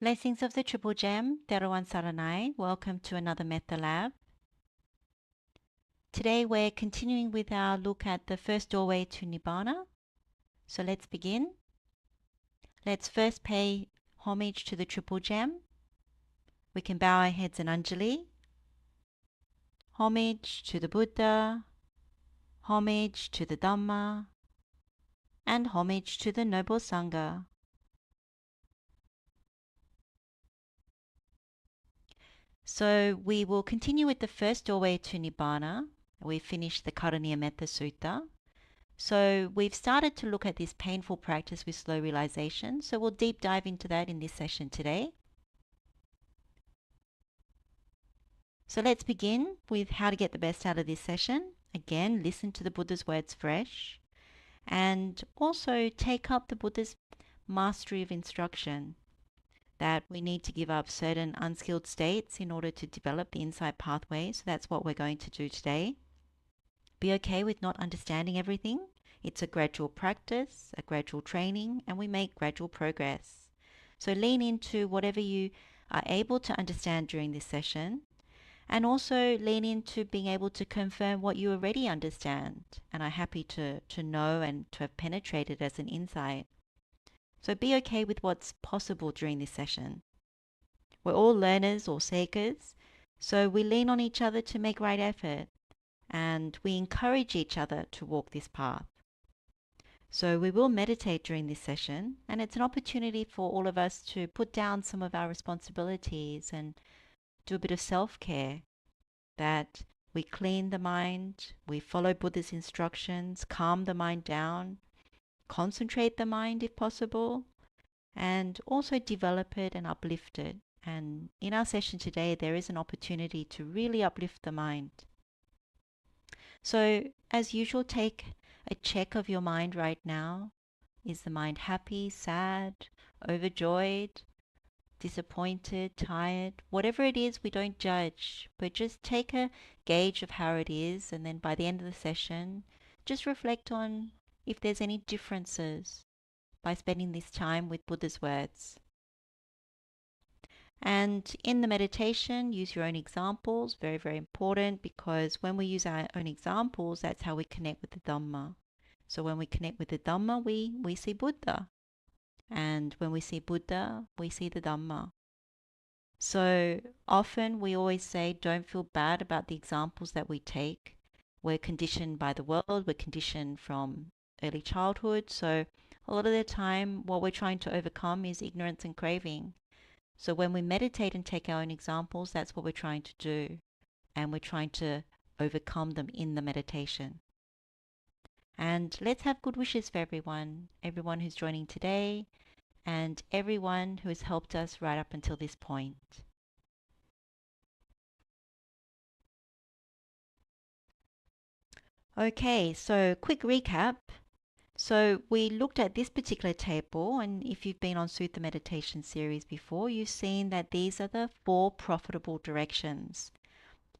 Blessings of the Triple Gem, Teruan Saranai. Welcome to another Metta Lab. Today we're continuing with our look at the first doorway to Nibbāna. So let's begin. Let's first pay homage to the Triple Gem. We can bow our heads in Anjali. Homage to the Buddha, homage to the Dhamma, and homage to the Noble Sangha. So we will continue with the first doorway to Nibbāna. We finished the Karaṇīyametta Sutta. So we've started to look at this painful practice with slow realization. So we'll deep dive into that in this session today. So let's begin with how to get the best out of this session. Again, listen to the Buddha's words fresh, and also take up the Buddha's mastery of instruction, that we need to give up certain unskilled states in order to develop the insight pathway. So that's what we're going to do today. Be okay with not understanding everything. It's a gradual practice, a gradual training, and we make gradual progress. So lean into whatever you are able to understand during this session, and also lean into being able to confirm what you already understand and are happy to know and to have penetrated as an insight. So be okay with what's possible during this session. We're all learners or seekers, so we lean on each other to make right effort, and we encourage each other to walk this path. So we will meditate during this session, and it's an opportunity for all of us to put down some of our responsibilities and do a bit of self-care, that we clean the mind, we follow Buddha's instructions, calm the mind down, concentrate the mind if possible, and also develop it and uplift it. And in our session today, there is an opportunity to really uplift the mind. So as usual, take a check of your mind right now. Is the mind happy, sad, overjoyed, disappointed, tired? Whatever it is, we don't judge, but just take a gauge of how it is, and then by the end of the session, just reflect on if there's any differences by spending this time with Buddha's words. And in the meditation, use your own examples. Very, very important, because when we use our own examples, that's how we connect with the Dhamma. So when we connect with the Dhamma, we see Buddha. And when we see Buddha, we see the Dhamma. So often we always say, don't feel bad about the examples that we take. We're conditioned by the world. We're conditioned from early childhood. So a lot of the time, what we're trying to overcome is ignorance and craving. So when we meditate and take our own examples, that's what we're trying to do. And we're trying to overcome them in the meditation. And let's have good wishes for everyone who's joining today, and everyone who has helped us right up until this point. Okay, so quick recap. So we looked at this particular table, and if you've been on Sutta Meditation series before, you've seen that these are the 4 profitable directions.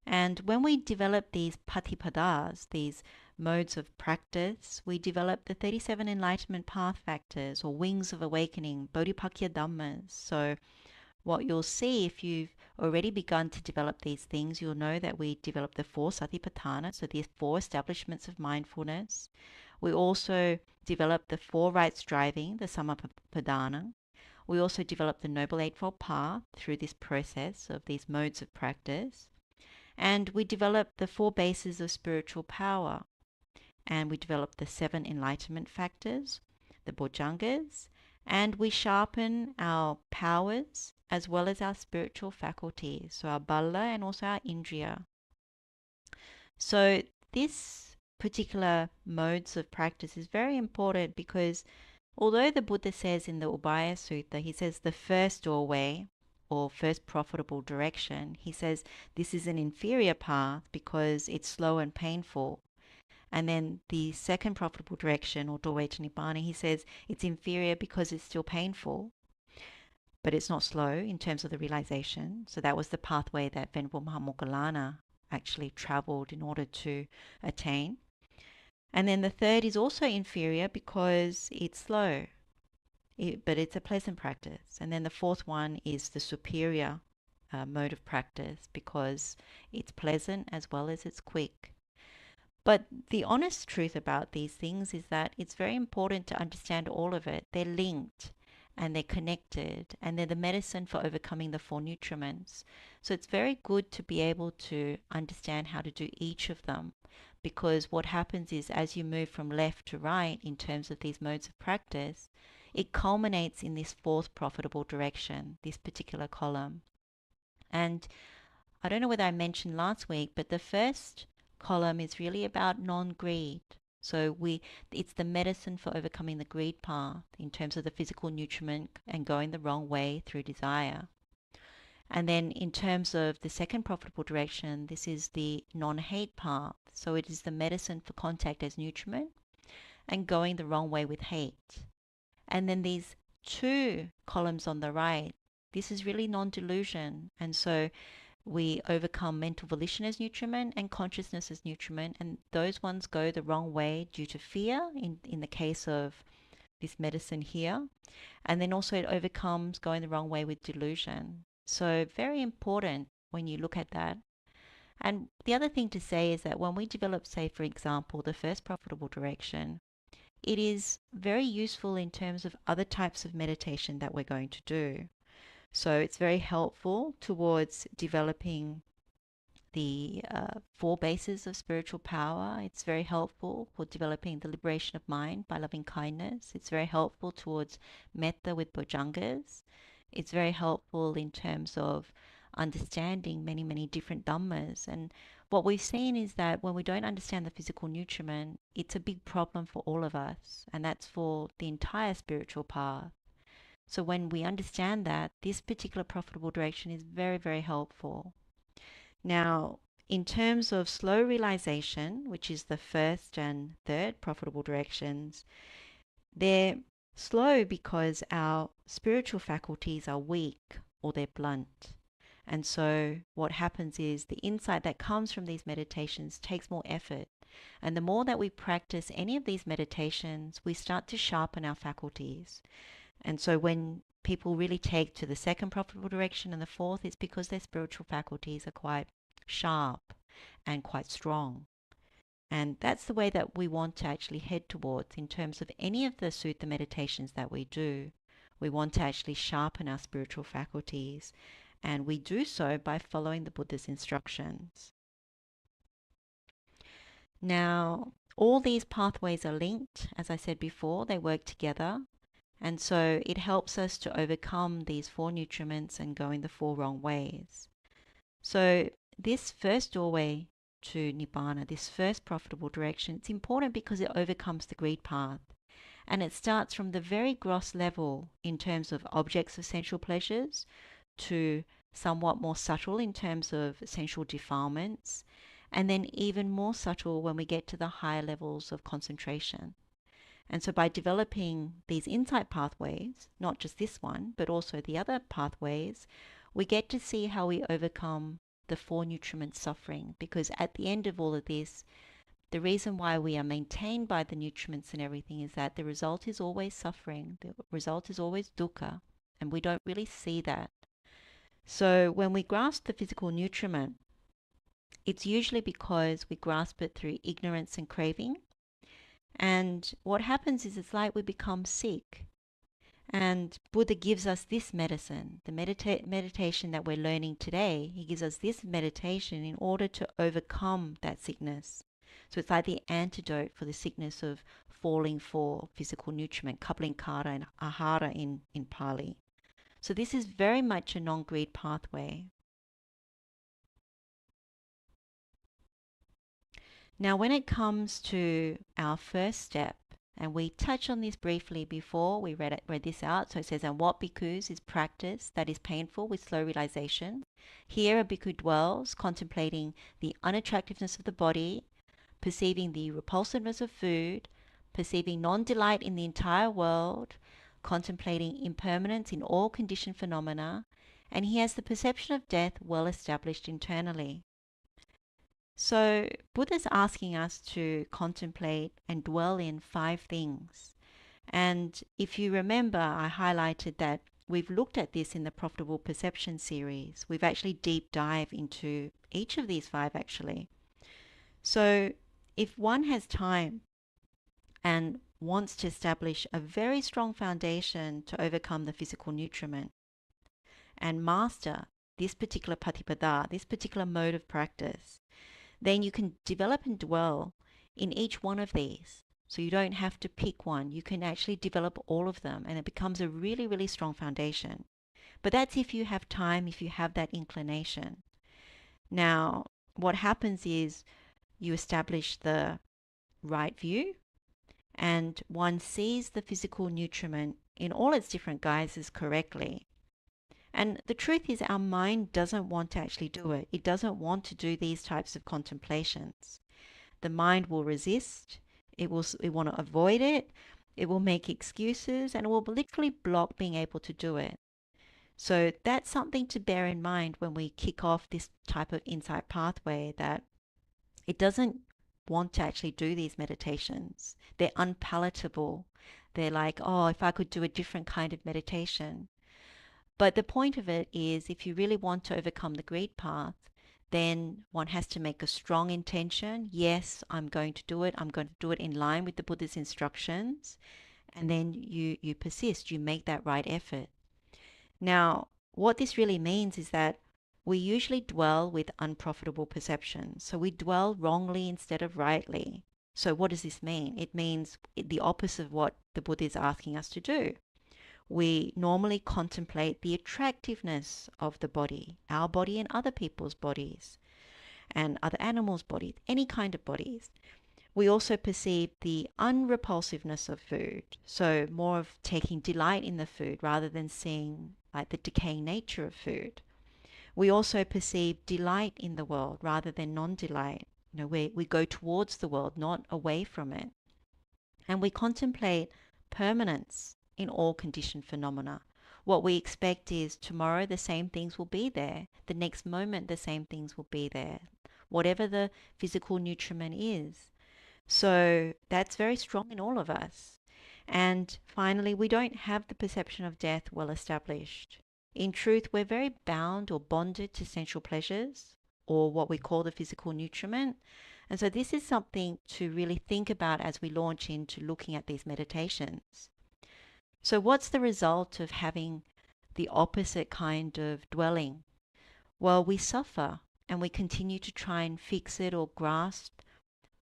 And when we develop these patipadas, these modes of practice, we develop the 37 enlightenment path factors, or wings of awakening, bodhipakya dhammas. So what you'll see, if you've already begun to develop these things, you'll know that we develop the 4 satipatthana, so these 4 establishments of mindfulness. We also develop the 4 right striving, the sammapadana. We also develop the Noble Eightfold Path through this process of these modes of practice. And we develop the 4 bases of spiritual power. And we develop the 7 enlightenment factors, the bojjhangas, and we sharpen our powers as well as our spiritual faculties, so our bala and also our indriya. So this particular modes of practice is very important, because although the Buddha says in the Ubaya Sutta, he says the first doorway or first profitable direction, he says this is an inferior path because it's slow and painful. And then the second profitable direction, or doorway to Nibbāna, he says it's inferior because it's still painful, but it's not slow in terms of the realization. So that was the pathway that Venerable Mahamoggallana actually traveled in order to attain. And then the third is also inferior because it's slow. but it's a pleasant practice. And then the fourth one is the superior mode of practice because it's pleasant as well as it's quick. But the honest truth about these things is that it's very important to understand all of it. They're linked and they're connected and they're the medicine for overcoming the four nutriments. So it's very good to be able to understand how to do each of them, because what happens is as you move from left to right in terms of these modes of practice, it culminates in this fourth profitable direction, this particular column. And I don't know whether I mentioned last week, but the first column is really about non-greed. So it's the medicine for overcoming the greed path in terms of the physical nutriment and going the wrong way through desire. And then in terms of the second profitable direction, this is the non-hate path. So it is the medicine for contact as nutriment and going the wrong way with hate. And then these two columns on the right, this is really non-delusion. And so we overcome mental volition as nutriment and consciousness as nutriment, and those ones go the wrong way due to fear in the case of this medicine here. And then also it overcomes going the wrong way with delusion. So very important when you look at that. And the other thing to say is that when we develop, say, for example, the first profitable direction, it is very useful in terms of other types of meditation that we're going to do. So it's very helpful towards developing the four bases of spiritual power. It's very helpful for developing the liberation of mind by loving kindness. It's very helpful towards metta with bojjhangas. It's very helpful in terms of understanding many, many different dhammas. And what we've seen is that when we don't understand the physical nutriment, it's a big problem for all of us. And that's for the entire spiritual path. So when we understand that, this particular profitable direction is very, very helpful. Now, in terms of slow realization, which is the first and third profitable directions, they're slow because our spiritual faculties are weak or they're blunt. And so what happens is the insight that comes from these meditations takes more effort. And the more that we practice any of these meditations, we start to sharpen our faculties. And so when people really take to the second profitable direction and the fourth, it's because their spiritual faculties are quite sharp and quite strong. And that's the way that we want to actually head towards in terms of any of the sutta meditations that we do. We want to actually sharpen our spiritual faculties, and we do so by following the Buddha's instructions. Now, all these pathways are linked. As I said before, they work together. And so it helps us to overcome these four nutriments and going the four wrong ways. So this first doorway to Nibbāna, this first profitable direction, it's important because it overcomes the greed path. And it starts from the very gross level in terms of objects of sensual pleasures to somewhat more subtle in terms of sensual defilements, and then even more subtle when we get to the higher levels of concentration. And so by developing these insight pathways, not just this one, but also the other pathways, we get to see how we overcome the four nutriment suffering. Because at the end of all of this, the reason why we are maintained by the nutriments and everything is that the result is always suffering. The result is always dukkha, and we don't really see that. So when we grasp the physical nutriment, it's usually because we grasp it through ignorance and craving. And what happens is it's like we become sick. And Buddha gives us this medicine, the meditation that we're learning today. He gives us this meditation in order to overcome that sickness. So it's like the antidote for the sickness of falling for physical nutriment, kapalinkara and ahara in Pali. So this is very much a non-greed pathway. Now, when it comes to our first step, and we touched on this briefly before we read this out. So it says, and what bhikkhus is practice that is painful with slow realization. Here a bhikkhu dwells, contemplating the unattractiveness of the body, perceiving the repulsiveness of food, perceiving non-delight in the entire world, contemplating impermanence in all conditioned phenomena, and he has the perception of death well established internally. So Buddha's asking us to contemplate and dwell in 5 things. And if you remember, I highlighted that we've looked at this in the Profitable Perception series. We've actually deep dive into each of these 5 actually. So if one has time and wants to establish a very strong foundation to overcome the physical nutriment and master this particular patipada, this particular mode of practice, then you can develop and dwell in each one of these. So you don't have to pick one. You can actually develop all of them, and it becomes a really, really strong foundation. But that's if you have time, if you have that inclination. Now, what happens is you establish the right view, and one sees the physical nutriment in all its different guises correctly. And the truth is, our mind doesn't want to actually do it. It doesn't want to do these types of contemplations. The mind will resist. It want to avoid it. It will make excuses, and it will literally block being able to do it. So that's something to bear in mind when we kick off this type of insight pathway, that it doesn't want to actually do these meditations. They're unpalatable. They're like, oh, if I could do a different kind of meditation. But the point of it is, if you really want to overcome the greed path, then one has to make a strong intention. Yes, I'm going to do it. I'm going to do it in line with the Buddha's instructions. And then you persist. You make that right effort. Now, what this really means is that we usually dwell with unprofitable perceptions. So we dwell wrongly instead of rightly. So what does this mean? It means the opposite of what the Buddha is asking us to do. We normally contemplate the attractiveness of the body, our body and other people's bodies, and other animals' bodies, any kind of bodies. We also perceive the unrepulsiveness of food, so more of taking delight in the food rather than seeing like the decaying nature of food. We also perceive delight in the world rather than non-delight. We go towards the world, not away from it. And we contemplate permanence in all conditioned phenomena. What we expect is tomorrow the same things will be there. The next moment the same things will be there. Whatever the physical nutriment is. So that's very strong in all of us. And finally, we don't have the perception of death well established. In truth, we're very bound or bonded to sensual pleasures, or what we call the physical nutriment. And so this is something to really think about as we launch into looking at these meditations. So what's the result of having the opposite kind of dwelling? Well, we suffer, and we continue to try and fix it or grasp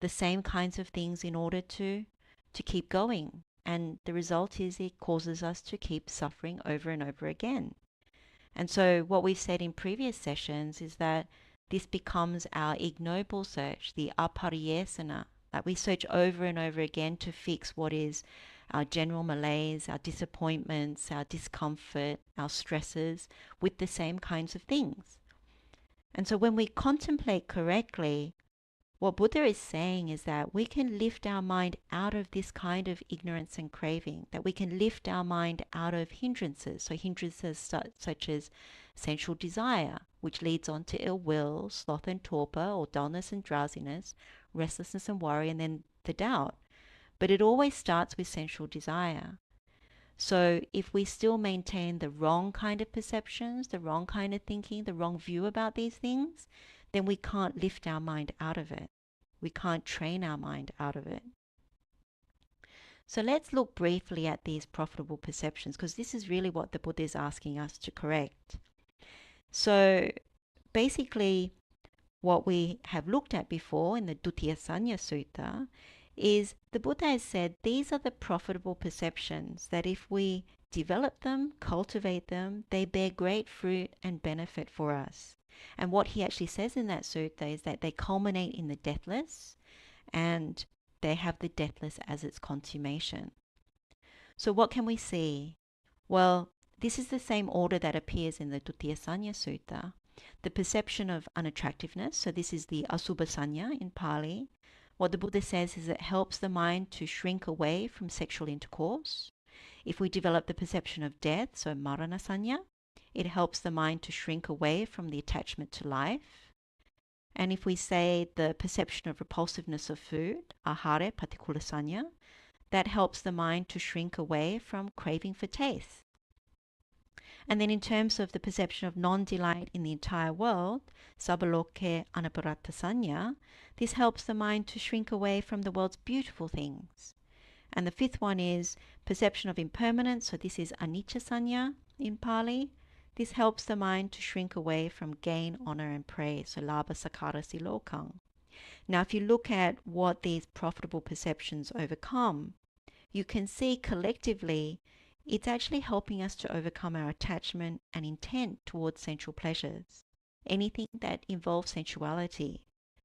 the same kinds of things in order to keep going. And the result is it causes us to keep suffering over and over again. And so what we've said in previous sessions is that this becomes our ignoble search, the apariyesana, that we search over and over again to fix what is our general malaise, our disappointments, our discomfort, our stresses with the same kinds of things. And so when we contemplate correctly, what Buddha is saying is that we can lift our mind out of this kind of ignorance and craving, that we can lift our mind out of hindrances. So hindrances such as sensual desire, which leads on to ill will, sloth and torpor, or dullness and drowsiness, restlessness and worry, and then the doubt. But it always starts with sensual desire. So if we still maintain the wrong kind of perceptions, the wrong kind of thinking, the wrong view about these things, then we can't lift our mind out of it. We can't train our mind out of it. So let's look briefly at these profitable perceptions, because this is really what the Buddha is asking us to correct. So basically, what we have looked at before in the Duttiya Sanya Sutta is the Buddha has said these are the profitable perceptions that if we develop them, cultivate them, they bear great fruit and benefit for us. And what he actually says in that sutta is that they culminate in the deathless, and they have the deathless as its consummation. So what can we see? Well, this is the same order that appears in the Duttiya Sanya Sutta. The perception of unattractiveness, so this is the asubha sanya in Pali. What the Buddha says is it helps the mind to shrink away from sexual intercourse. If we develop the perception of death, so marana sanya, it helps the mind to shrink away from the attachment to life. And if we say the perception of repulsiveness of food, ahare patikula sanya, that helps the mind to shrink away from craving for taste. And then in terms of the perception of non-delight in the entire world, sabaloke anaparata sanya, this helps the mind to shrink away from the world's beautiful things. And the fifth one is perception of impermanence, so this is anicca sanya in Pali. This helps the mind to shrink away from gain, honor, and praise, so labha sakara silokang. Now, if you look at what these profitable perceptions overcome, you can see collectively it's actually helping us to overcome our attachment and intent towards sensual pleasures. Anything that involves sensuality,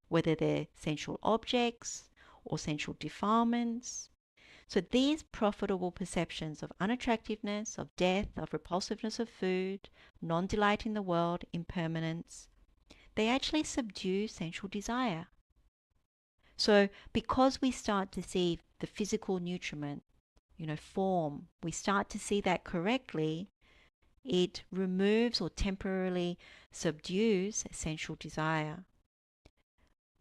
whether they're sensual objects or sensual defilements. So these profitable perceptions of unattractiveness, of death, of repulsiveness of food, non-delight in the world, impermanence, they actually subdue sensual desire. So because we start to see the physical nutriment, form, we start to see that correctly, it removes or temporarily subdues sensual desire.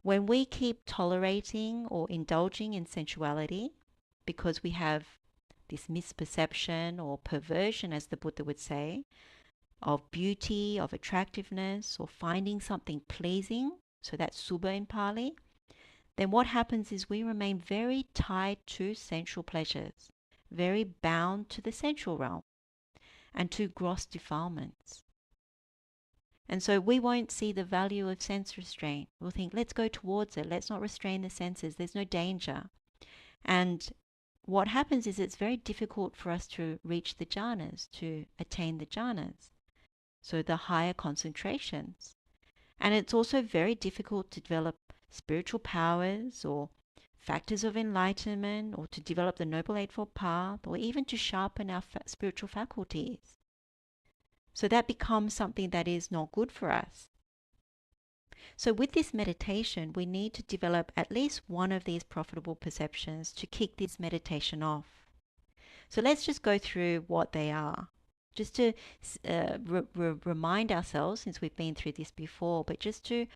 When we keep tolerating or indulging in sensuality because we have this misperception or perversion, as the Buddha would say, of beauty, of attractiveness, or finding something pleasing, so that's subha in Pali, then what happens is we remain very tied to sensual pleasures, very bound to the sensual realm and to gross defilements. And so we won't see the value of sense restraint. We'll think, let's go towards it. Let's not restrain the senses. There's no danger. And what happens is it's very difficult for us to reach the jhanas, to attain the jhanas, so the higher concentrations. And it's also very difficult to develop spiritual powers or factors of enlightenment, or to develop the Noble Eightfold Path, or even to sharpen our spiritual faculties. So that becomes something that is not good for us. So with this meditation, we need to develop at least one of these profitable perceptions to kick this meditation off. So let's just go through what they are, just to remind ourselves, since we've been through this before, but just to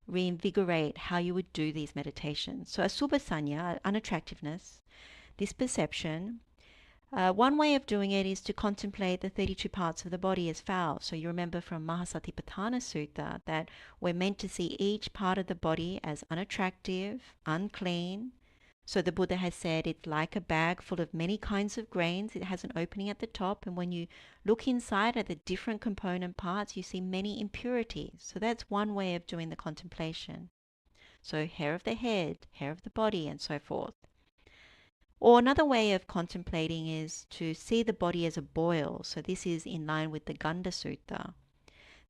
reinvigorate how you would do these meditations. So asubha sanya, unattractiveness, this perception, one way of doing it is to contemplate the 32 parts of the body as foul. So you remember from Mahasatipatthana Sutta that we're meant to see each part of the body as unattractive, unclean. So the Buddha has said it's like a bag full of many kinds of grains. It has an opening at the top, and when you look inside at the different component parts, you see many impurities. So that's one way of doing the contemplation. So hair of the head, hair of the body, and so forth. Or another way of contemplating is to see the body as a boil. So this is in line with the Ganda Sutta,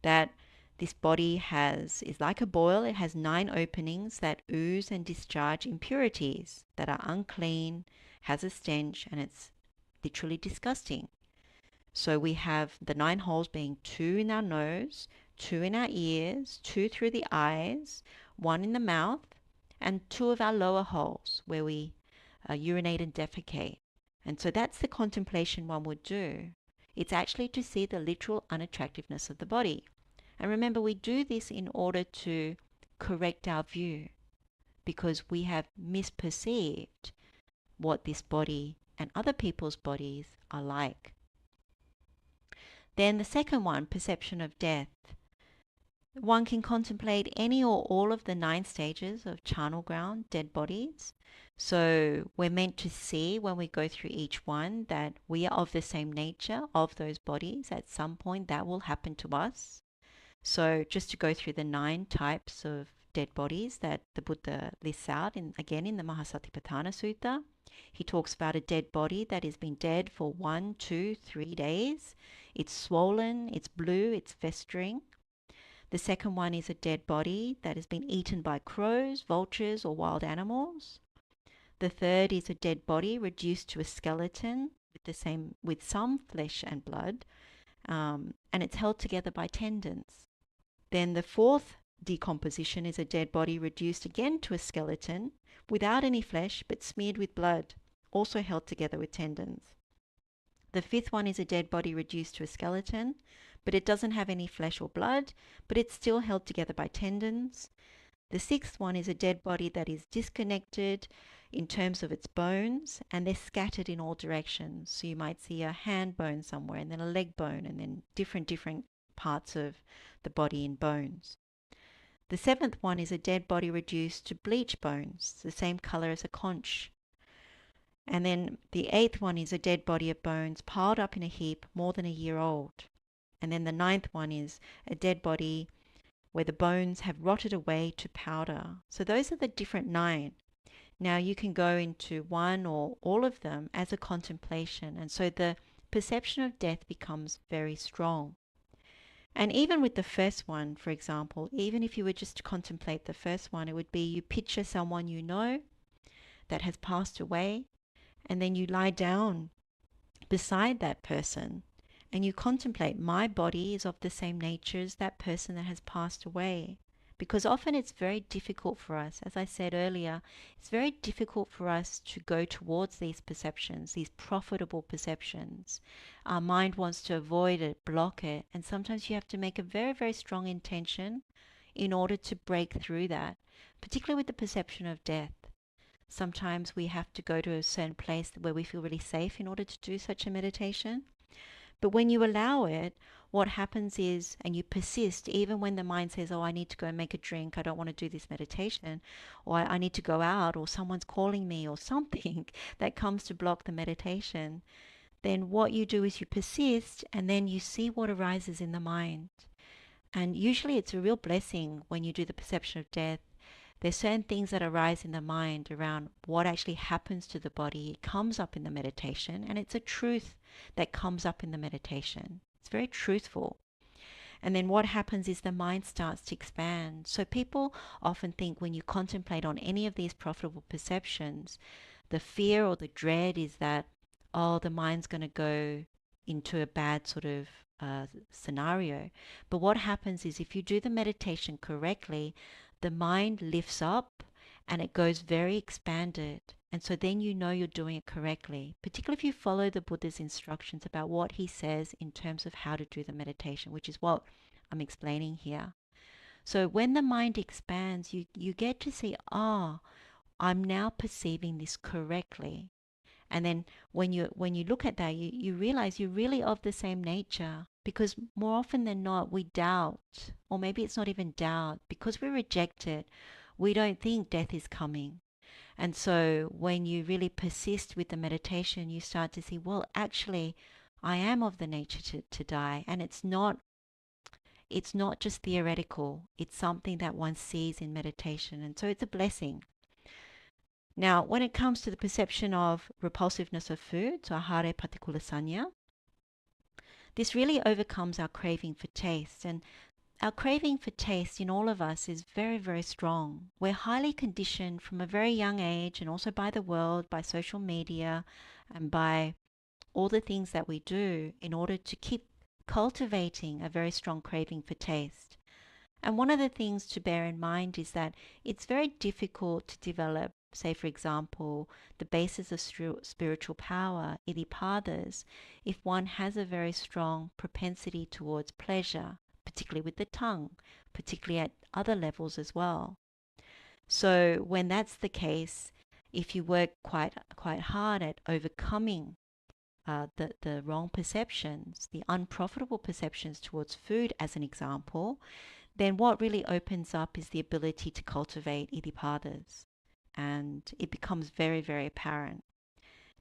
that this body is like a boil. It has 9 openings that ooze and discharge impurities that are unclean, has a stench, and it's literally disgusting. So we have the 9 holes being 2 in our nose, 2 in our ears, 2 through the eyes, 1 in the mouth, and 2 of our lower holes where we urinate and defecate. And so that's the contemplation one would do. It's actually to see the literal unattractiveness of the body. And remember, we do this in order to correct our view, because we have misperceived what this body and other people's bodies are like. Then the second one, perception of death. One can contemplate any or all of the 9 stages of charnel ground, dead bodies. So we're meant to see when we go through each one that we are of the same nature of those bodies. At some point that will happen to us. So just to go through the 9 types of dead bodies that the Buddha lists out, again in the Mahasatipatthana Sutta, he talks about a dead body that has been dead for 1, 2, 3 days. It's swollen, it's blue, it's festering. The second one is a dead body that has been eaten by crows, vultures, or wild animals. The third is a dead body reduced to a skeleton with some flesh and blood, and it's held together by tendons. Then the fourth decomposition is a dead body reduced again to a skeleton without any flesh but smeared with blood, also held together with tendons. The fifth one is a dead body reduced to a skeleton, but it doesn't have any flesh or blood, but it's still held together by tendons. The sixth one is a dead body that is disconnected in terms of its bones, and they're scattered in all directions. So you might see a hand bone somewhere, and then a leg bone, and then different parts of the body in bones. The seventh one is a dead body reduced to bleach bones, the same color as a conch. And then the eighth one is a dead body of bones piled up in a heap more than a year old. And then the ninth one is a dead body where the bones have rotted away to powder. So those are the different 9. Now you can go into one or all of them as a contemplation. And so the perception of death becomes very strong. And even with the first one, for example, even if you were just to contemplate the first one, it would be you picture someone you know that has passed away, and then you lie down beside that person and you contemplate, my body is of the same nature as that person that has passed away. Because often it's very difficult for us, as I said earlier, it's very difficult for us to go towards these perceptions, these profitable perceptions. Our mind wants to avoid it, block it, and sometimes you have to make a very, very strong intention in order to break through that, particularly with the perception of death. Sometimes we have to go to a certain place where we feel really safe in order to do such a meditation. But when you allow it, what happens is, and you persist, even when the mind says, oh, I need to go and make a drink, I don't want to do this meditation, or I need to go out, or someone's calling me, or something that comes to block the meditation, then what you do is you persist, and then you see what arises in the mind. And usually it's a real blessing when you do the perception of death. There's certain things that arise in the mind around what actually happens to the body. It comes up in the meditation, and it's a truth that comes up in the meditation. It's very truthful. And then what happens is the mind starts to expand. So people often think when you contemplate on any of these profitable perceptions, the fear or the dread is that, oh, the mind's going to go into a bad sort of scenario. But what happens is if you do the meditation correctly, the mind lifts up and it goes very expanded. And so then you know you're doing it correctly, particularly if you follow the Buddha's instructions about what he says in terms of how to do the meditation, which is what I'm explaining here. So when the mind expands, you get to see, I'm now perceiving this correctly. And then when you look at that, you realize you're really of the same nature, because more often than not we doubt, or maybe it's not even doubt, because we reject it, we don't think death is coming. And so when you really persist with the meditation, you start to see, well, actually I am of the nature to die, and it's not just theoretical, it's something that one sees in meditation, and so it's a blessing. Now, when it comes to the perception of repulsiveness of food, so ahare patikula sanya, this really overcomes our craving for taste. And our craving for taste in all of us is very, very strong. We're highly conditioned from a very young age, and also by the world, by social media, and by all the things that we do in order to keep cultivating a very strong craving for taste. And one of the things to bear in mind is that it's very difficult to develop, say for example, the basis of spiritual power, iddhipadas, if one has a very strong propensity towards pleasure, particularly with the tongue, particularly at other levels as well. So when that's the case, if you work quite hard at overcoming the wrong perceptions, the unprofitable perceptions towards food as an example, then what really opens up is the ability to cultivate iddhipadas. And it becomes very, very apparent.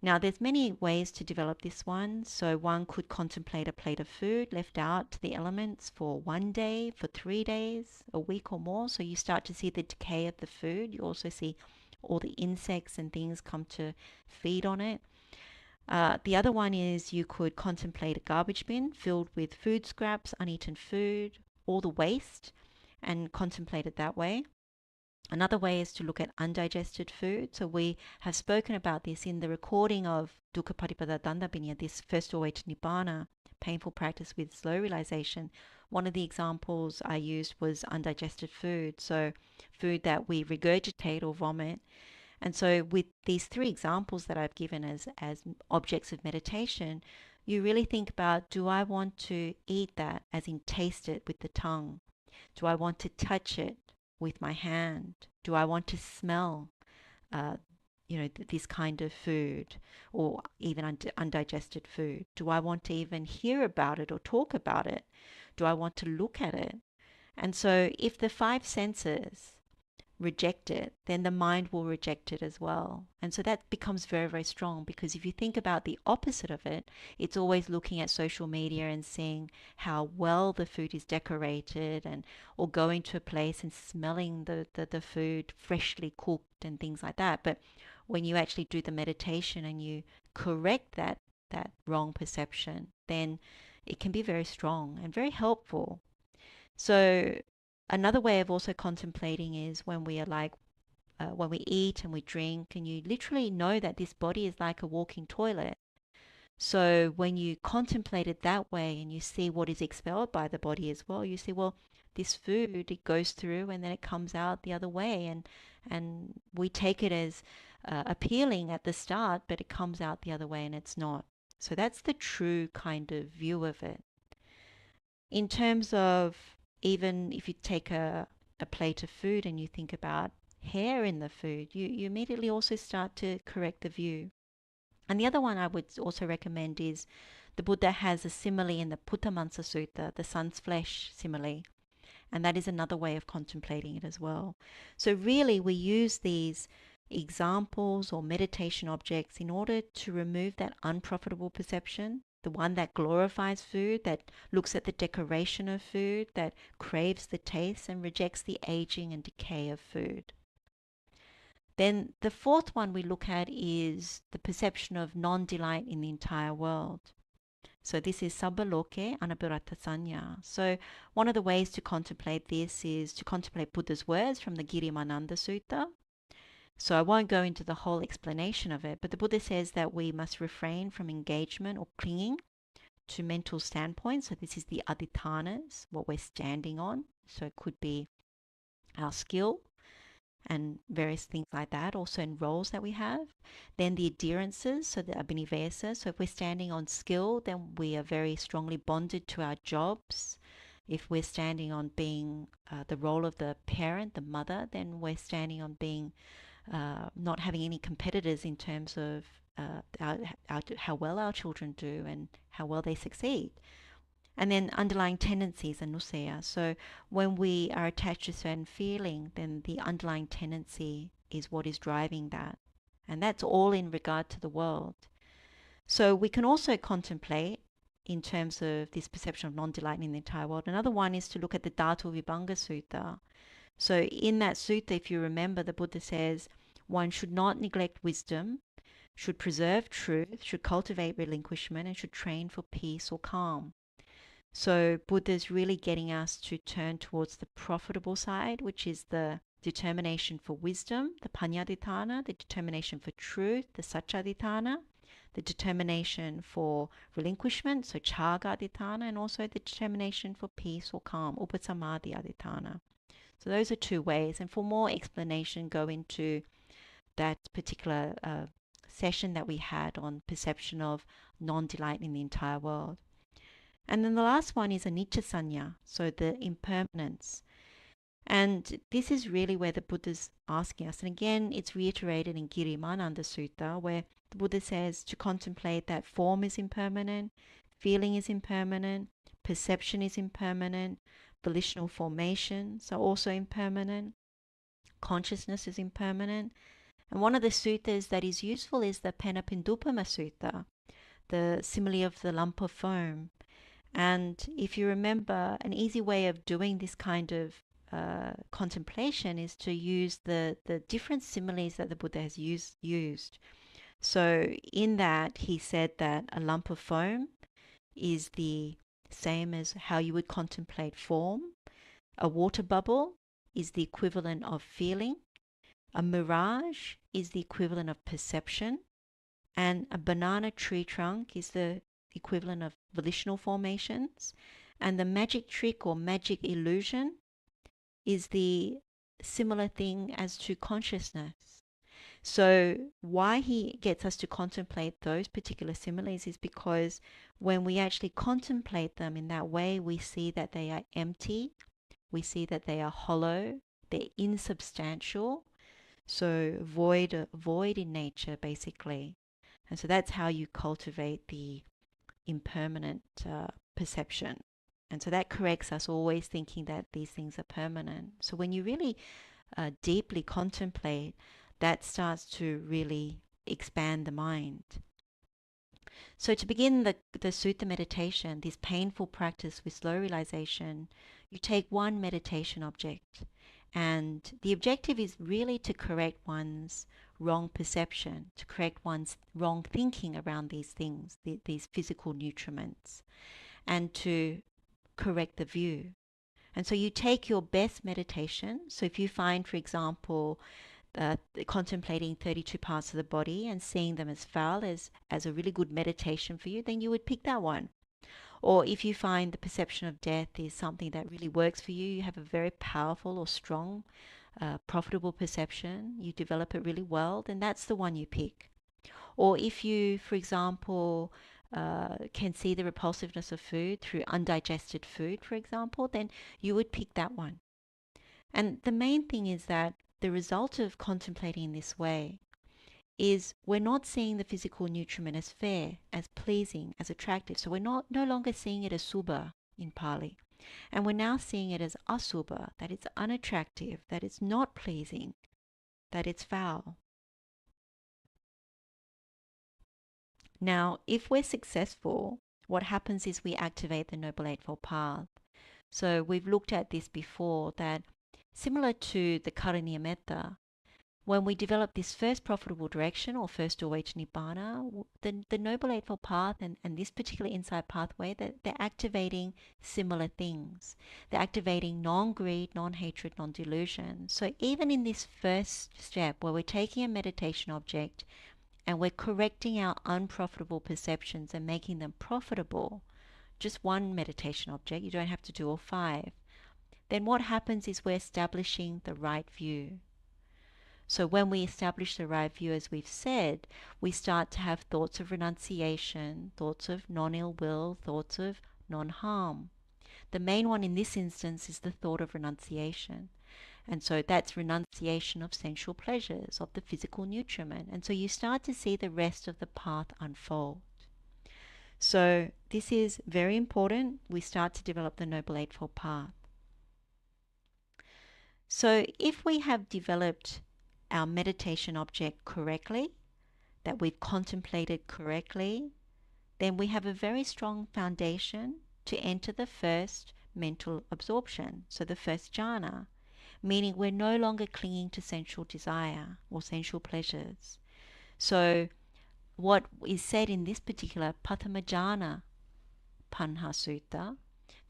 Now, there's many ways to develop this one. So one could contemplate a plate of food left out to the elements for 1 day, for 3 days, a week or more. So you start to see the decay of the food. You also see all the insects and things come to feed on it. The other one is you could contemplate a garbage bin filled with food scraps, uneaten food, all the waste, and contemplate it that way. Another way is to look at undigested food. So we have spoken about this in the recording of Dukkha Patipada Dandabhinya, this first way to Nibbāna, painful practice with slow realization. One of the examples I used was undigested food, so food that we regurgitate or vomit. And so with these 3 examples that I've given as objects of meditation, you really think about, do I want to eat that, as in taste it with the tongue? Do I want to touch it with my hand? Do I want to smell this kind of food, or even undigested food? Do I want to even hear about it or talk about it? Do I want to look at it? And so if the five senses reject it, then the mind will reject it as well. And so that becomes very, very strong, because if you think about the opposite of it, it's always looking at social media and seeing how well the food is decorated, and or going to a place and smelling the food freshly cooked and things like that. But when you actually do the meditation and you correct that wrong perception, then it can be very strong and very helpful. So another way of also contemplating is when we are when we eat and we drink, and you literally know that this body is like a walking toilet. So when you contemplate it that way and you see what is expelled by the body as well, you see, well, this food, it goes through and then it comes out the other way, and we take it as appealing at the start, but it comes out the other way and it's not. So that's the true kind of view of it. In terms of, even if you take a plate of food and you think about hair in the food, you immediately also start to correct the view. And the other one I would also recommend is the Buddha has a simile in the Puttamansa Sutta, the sun's flesh simile. And that is another way of contemplating it as well. So really we use these examples or meditation objects in order to remove that unprofitable perception, the one that glorifies food, that looks at the decoration of food, that craves the taste and rejects the aging and decay of food. Then the fourth one we look at is the perception of non-delight in the entire world. So this is sabba loke anabhirata sanya. So one of the ways to contemplate this is to contemplate Buddha's words from the Girimananda Sutta. So I won't go into the whole explanation of it, but the Buddha says that we must refrain from engagement or clinging to mental standpoints. So this is the adhitanas, what we're standing on. So it could be our skill and various things like that, also in roles that we have. Then the adherences, so the abhinivesa. So if we're standing on skill, then we are very strongly bonded to our jobs. If we're standing on being the role of the parent, the mother, then we're standing on being not having any competitors in terms of how well our children do and how well they succeed. And then underlying tendencies, anussaya. So when we are attached to a certain feeling, then the underlying tendency is what is driving that. And that's all in regard to the world. So we can also contemplate in terms of this perception of non-delight in the entire world. Another one is to look at the Dhatu Vibhanga Sutta. So in that sutta, if you remember, the Buddha says one should not neglect wisdom, should preserve truth, should cultivate relinquishment, and should train for peace or calm. So Buddha is really getting us to turn towards the profitable side, which is the determination for wisdom, the paññadhitthana, the determination for truth, the saccadhitthana, the determination for relinquishment, so cāggadhitthana, and also the determination for peace or calm, upasammadhi-adhitthana. So those are two ways. And for more explanation, go into that particular session that we had on perception of non-delight in the entire world. And then the last one is anicca sanya, so the impermanence. And this is really where the Buddha's asking us. And again, it's reiterated in Girimananda Sutta, where the Buddha says to contemplate that form is impermanent, feeling is impermanent, perception is impermanent, volitional formations are also impermanent, consciousness is impermanent. And one of the suttas that is useful is the Penapindupama Sutta, the simile of the lump of foam. And if you remember, an easy way of doing this kind of contemplation is to use the different similes that the Buddha has used. So in that, he said that a lump of foam is the same as how you would contemplate form. A water bubble is the equivalent of feeling. A mirage is the equivalent of perception. And a banana tree trunk is the equivalent of volitional formations. And the magic trick or magic illusion is the similar thing as to consciousness. So why he gets us to contemplate those particular similes is because when we actually contemplate them in that way, we see that they are empty, we see that they are hollow, they're insubstantial, so void in nature, basically. And so that's how you cultivate the impermanent perception. And so that corrects us always thinking that these things are permanent. So when you really deeply contemplate, that starts to really expand the mind. So to begin the sutta meditation, this painful practice with slow realization, you take one meditation object. And the objective is really to correct one's wrong perception, to correct one's wrong thinking around these things, these physical nutriments, and to correct the view. And so you take your best meditation. So if you find, for example, contemplating 32 parts of the body and seeing them as foul as a really good meditation for you, then you would pick that one. Or if you find the perception of death is something that really works for you, you have a very powerful or strong, profitable perception, you develop it really well, then that's the one you pick. Or if you, for example, can see the repulsiveness of food through undigested food, for example, then you would pick that one. And the main thing is that the result of contemplating in this way is we're not seeing the physical nutriment as fair, as pleasing, as attractive. So we're no longer seeing it as subha in Pali. And we're now seeing it as asubha, that it's unattractive, that it's not pleasing, that it's foul. Now, if we're successful, what happens is we activate the Noble Eightfold Path. So we've looked at this before, that similar to the Karaṇīyametta, when we develop this first profitable direction or first doorway to Nibbāna, the Noble Eightfold Path and this particular insight pathway, they're activating similar things. They're activating non-greed, non-hatred, non-delusion. So even in this first step where we're taking a meditation object and we're correcting our unprofitable perceptions and making them profitable, just one meditation object, you don't have to do all 5, then what happens is we're establishing the right view. So when we establish the right view, as we've said, we start to have thoughts of renunciation, thoughts of non-ill will, thoughts of non-harm. The main one in this instance is the thought of renunciation. And so that's renunciation of sensual pleasures, of the physical nutriment. And so you start to see the rest of the path unfold. So this is very important. We start to develop the Noble Eightfold Path. So if we have developed our meditation object correctly, that we've contemplated correctly, then we have a very strong foundation to enter the first mental absorption, so the first jhāna, meaning we're no longer clinging to sensual desire or sensual pleasures. So what is said in this particular Pathama Jhāna Panha Sutta,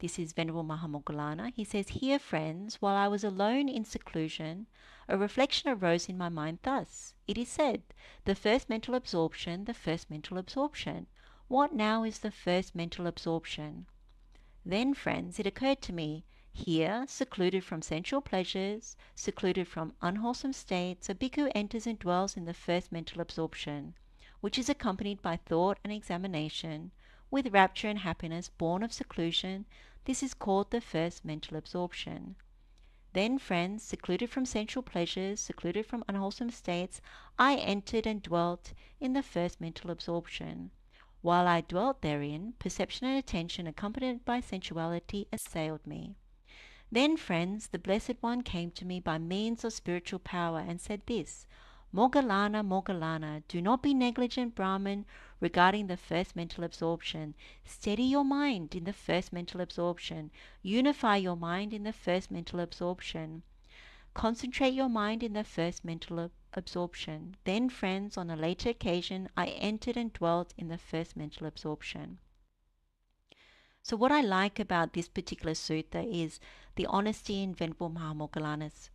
this is Venerable Mahamoggallana, he says, "Here, friends, while I was alone in seclusion, a reflection arose in my mind thus. It is said, the first mental absorption, the first mental absorption. What now is the first mental absorption? Then, friends, it occurred to me, here, secluded from sensual pleasures, secluded from unwholesome states, a bhikkhu enters and dwells in the first mental absorption, which is accompanied by thought and examination, with rapture and happiness born of seclusion. This is called the first mental absorption. Then, friends, secluded from sensual pleasures, secluded from unwholesome states, I entered and dwelt in the first mental absorption. While I dwelt therein, perception and attention accompanied by sensuality assailed me. Then, friends, the Blessed One came to me by means of spiritual power and said this, Moggallana, Moggallana, do not be negligent, Brahmin, regarding the first mental absorption. Steady your mind in the first mental absorption. Unify your mind in the first mental absorption. Concentrate your mind in the first mental absorption. Then, friends, on a later occasion, I entered and dwelt in the first mental absorption." So what I like about this particular sutta is the honesty in Venerable Mahamoggallana's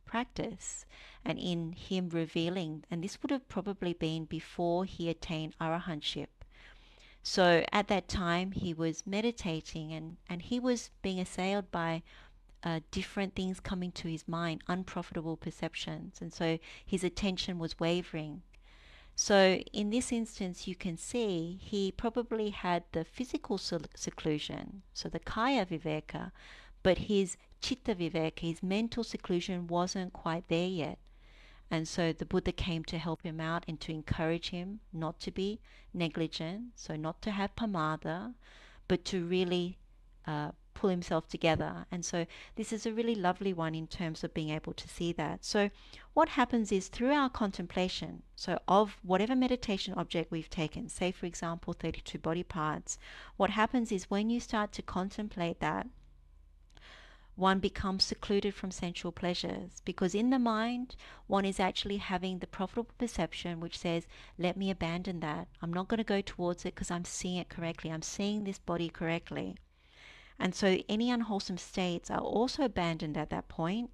practice, and in him revealing, and this would have probably been before he attained arahantship. So at that time he was meditating and he was being assailed by different things coming to his mind, unprofitable perceptions, and so his attention was wavering. So in this instance you can see he probably had the physical seclusion, so the kaya viveka, but his chitta viveka, his mental seclusion, wasn't quite there yet. And so the Buddha came to help him out and to encourage him not to be negligent, so not to have pamada, but to really pull himself together. And so this is a really lovely one in terms of being able to see that. So what happens is through our contemplation, so of whatever meditation object we've taken, say for example 32 body parts, what happens is when you start to contemplate that, one becomes secluded from sensual pleasures, because in the mind one is actually having the profitable perception which says, let me abandon that. I'm not going to go towards it because I'm seeing it correctly. I'm seeing this body correctly. And so any unwholesome states are also abandoned at that point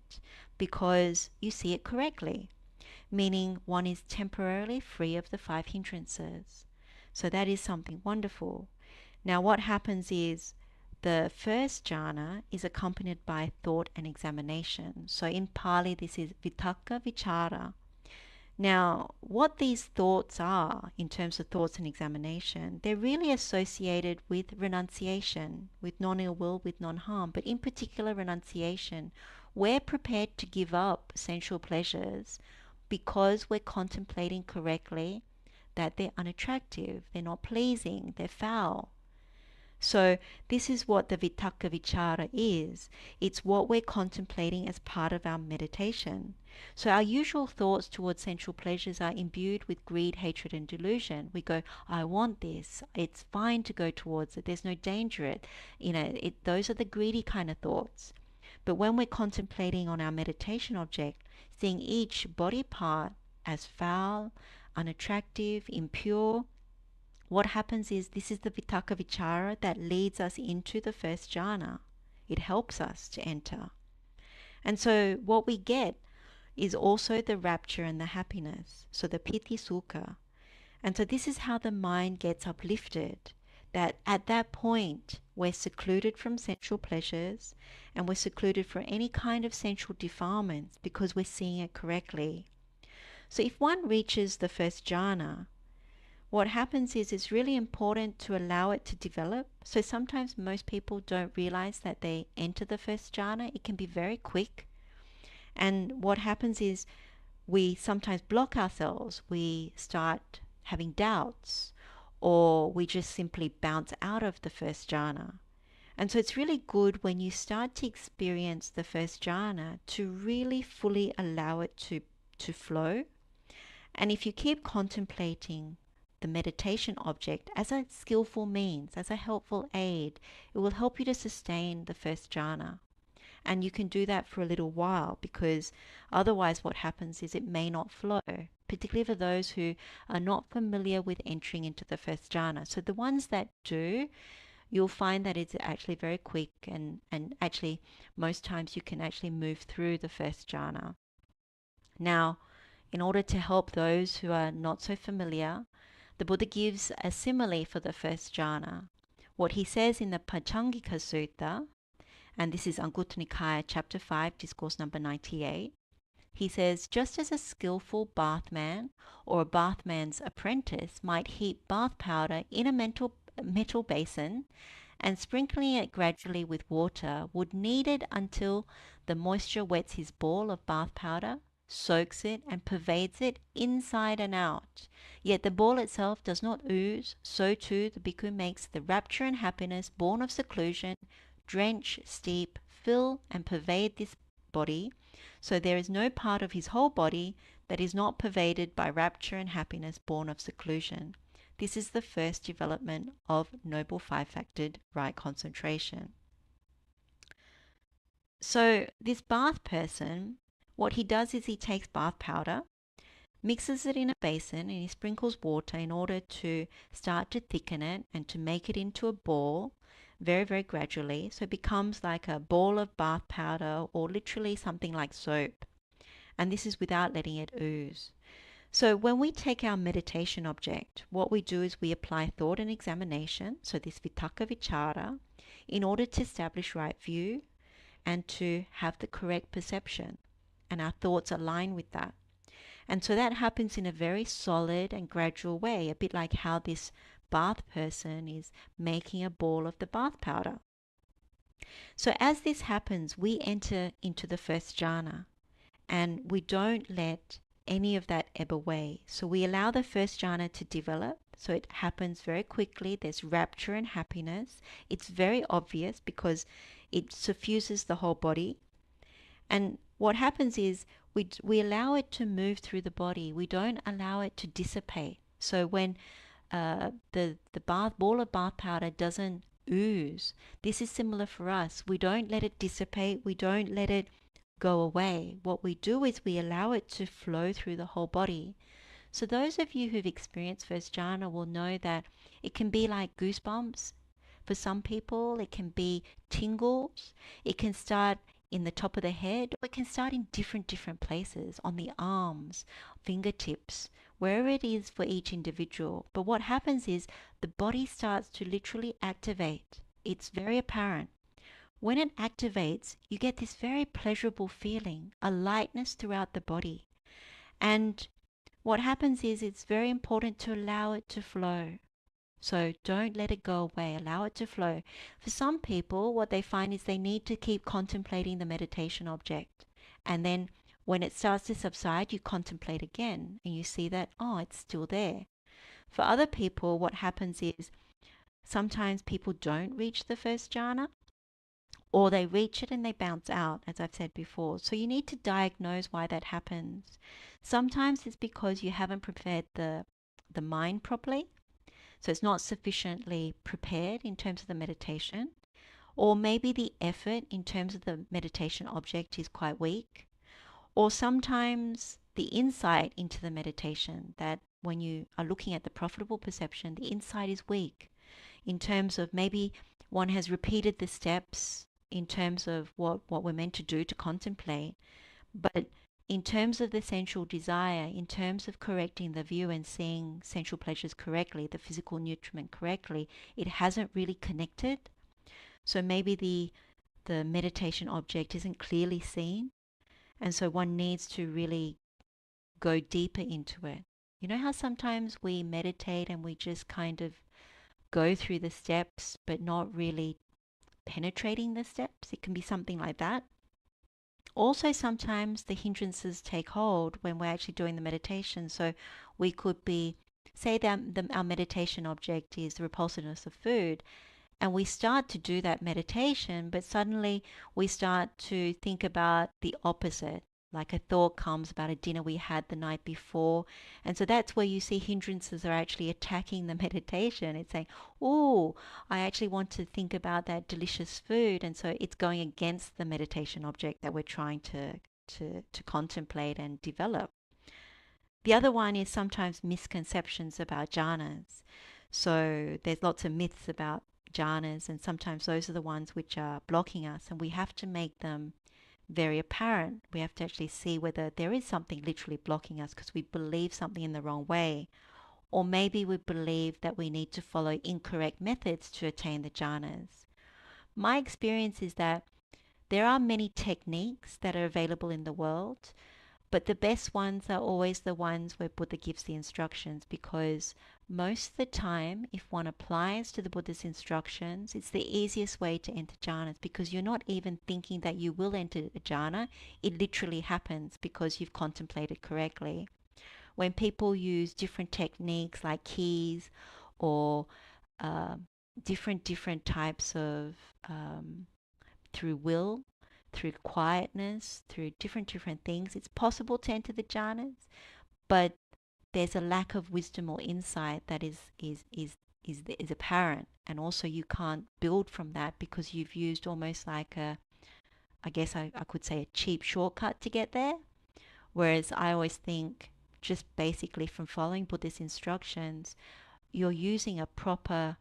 because you see it correctly, meaning one is temporarily free of the 5 hindrances. So that is something wonderful. Now what happens is the first jhana is accompanied by thought and examination. So in Pali this is vitakka vichara. Now what these thoughts are in terms of thoughts and examination, they're really associated with renunciation, with non-ill will, with non-harm, but in particular renunciation. We're prepared to give up sensual pleasures because we're contemplating correctly that they're unattractive, they're not pleasing, they're foul. So this is what the vitakka vichara is. It's what we're contemplating as part of our meditation. So our usual thoughts towards sensual pleasures are imbued with greed, hatred and delusion. We go, I want this. It's fine to go towards it. There's no danger. Those are the greedy kind of thoughts. But when we're contemplating on our meditation object, seeing each body part as foul, unattractive, impure, what happens is this is the vitakka vichara that leads us into the first jhana. It helps us to enter. And so what we get is also the rapture and the happiness. So the piti sukha. And so this is how the mind gets uplifted. That at that point we're secluded from sensual pleasures and we're secluded from any kind of sensual defilements because we're seeing it correctly. So if one reaches the first jhana, what happens is it's really important to allow it to develop. So sometimes most people don't realize that they enter the first jhana. It can be very quick. And what happens is we sometimes block ourselves. We start having doubts, or we just simply bounce out of the first jhana. And so it's really good when you start to experience the first jhana to really fully allow it to flow. And if you keep contemplating the meditation object as a skillful means, as a helpful aid, it will help you to sustain the first jhana. And you can do that for a little while, because otherwise what happens is it may not flow, particularly for those who are not familiar with entering into the first jhana. So the ones that do, you'll find that it's actually very quick, and actually most times you can actually move through the first jhana. Now, in order to help those who are not so familiar, the Buddha gives a simile for the first jhana. What he says in the Paccangika Sutta, and this is Anguttara Nikaya, chapter 5, discourse number 98, he says, just as a skillful bathman or a bathman's apprentice might heap bath powder in a metal basin and sprinkling it gradually with water would knead it until the moisture wets his ball of bath powder, soaks it and pervades it inside and out. Yet the ball itself does not ooze, so too the bhikkhu makes the rapture and happiness born of seclusion drench, steep, fill and pervade this body, so there is no part of his whole body that is not pervaded by rapture and happiness born of seclusion. This is the first development of noble 5-factored right concentration. So this bath person, what he does is he takes bath powder, mixes it in a basin, and he sprinkles water in order to start to thicken it and to make it into a ball very, very gradually. So it becomes like a ball of bath powder, or literally something like soap. And this is without letting it ooze. So when we take our meditation object, what we do is we apply thought and examination, so this vitakka vichara, in order to establish right view and to have the correct perception. And our thoughts align with that. And so that happens in a very solid and gradual way, a bit like how this bath person is making a ball of the bath powder. So as this happens, we enter into the first jhana, and we don't let any of that ebb away. So we allow the first jhana to develop. So it happens very quickly. There's rapture and happiness. It's very obvious because it suffuses the whole body. And what happens is we allow it to move through the body. We don't allow it to dissipate. So when the ball of bath powder doesn't ooze, this is similar for us. We don't let it dissipate. We don't let it go away. What we do is we allow it to flow through the whole body. So those of you who've experienced first jhana will know that it can be like goosebumps. For some people, it can be tingles. It can start in the top of the head, or it can start in different places, on the arms, fingertips, wherever it is for each individual. But what happens is the body starts to literally activate. It's very apparent. When it activates, you get this very pleasurable feeling, a lightness throughout the body. And what happens is it's very important to allow it to flow. So don't let it go away. Allow it to flow. For some people, what they find is they need to keep contemplating the meditation object. And then when it starts to subside, you contemplate again and you see that, oh, it's still there. For other people, what happens is sometimes people don't reach the first jhana, or they reach it and they bounce out, as I've said before. So you need to diagnose why that happens. Sometimes it's because you haven't prepared the mind properly. So it's not sufficiently prepared in terms of the meditation. Or maybe the effort in terms of the meditation object is quite weak. Or sometimes the insight into the meditation, that when you are looking at the profitable perception, the insight is weak in terms of maybe one has repeated the steps in terms of what we're meant to do to contemplate. But in terms of the sensual desire, in terms of correcting the view and seeing sensual pleasures correctly, the physical nutriment correctly, it hasn't really connected. So maybe the meditation object isn't clearly seen. And so one needs to really go deeper into it. You know how sometimes we meditate and we just kind of go through the steps, but not really penetrating the steps? It can be something like that. Also, sometimes the hindrances take hold when we're actually doing the meditation. So we could be, say that our meditation object is the repulsiveness of food, and we start to do that meditation, but suddenly we start to think about the opposite. Like a thought comes about a dinner we had the night before. And so that's where you see hindrances are actually attacking the meditation. It's saying, oh, I actually want to think about that delicious food. And so it's going against the meditation object that we're trying to contemplate and develop. The other one is sometimes misconceptions about jhanas. So there's lots of myths about jhanas, and sometimes those are the ones which are blocking us, and we have to make them very apparent. We have to actually see whether there is something literally blocking us because we believe something in the wrong way. Or maybe we believe that we need to follow incorrect methods to attain the jhanas. My experience is that there are many techniques that are available in the world, but the best ones are always the ones where Buddha gives the instructions, because most of the time, if one applies to the Buddha's instructions, it's the easiest way to enter jhanas, because you're not even thinking that you will enter a jhana. It literally happens because you've contemplated correctly. When people use different techniques like keys or different types of through will, through quietness, through different things, it's possible to enter the jhanas, but there's a lack of wisdom or insight that is apparent, and also you can't build from that because you've used almost like I guess I could say a cheap shortcut to get there. Whereas I always think just basically from following Buddhist instructions, you're using a proper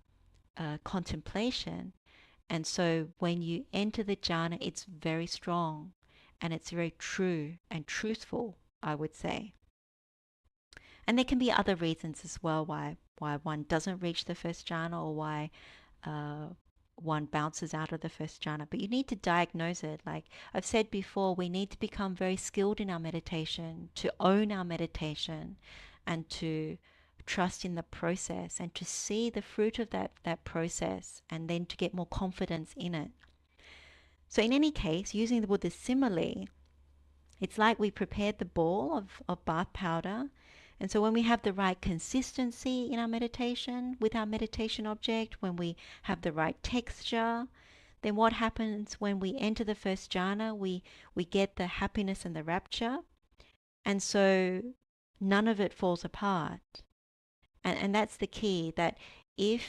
contemplation. And so when you enter the jhana, it's very strong and it's very true and truthful, I would say. And there can be other reasons as well why one doesn't reach the first jhana, or why one bounces out of the first jhana. But you need to diagnose it. Like I've said before, we need to become very skilled in our meditation, to own our meditation, and to trust in the process, and to see the fruit of that process, and then to get more confidence in it. So in any case, using the Buddha's simile, it's like we prepared the ball of bath powder. And so when we have the right consistency in our meditation with our meditation object, when we have the right texture, then what happens when we enter the first jhana? We get the happiness and the rapture. And so none of it falls apart. And that's the key, that if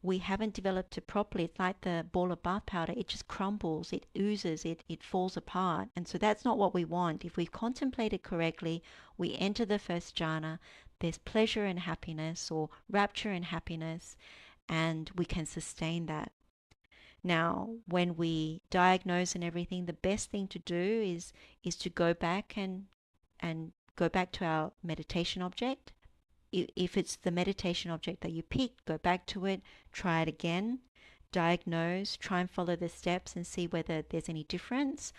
we haven't developed it properly, it's like the ball of bath powder, it just crumbles, it oozes, it falls apart. And so that's not what we want. If we've contemplated correctly, we enter the first jhana, there's pleasure and happiness, or rapture and happiness, and we can sustain that. Now, when we diagnose and everything, the best thing to do is to go back and go back to our meditation object. If it's the meditation object that you picked, go back to it, try it again, diagnose, try and follow the steps and see whether there's any difference.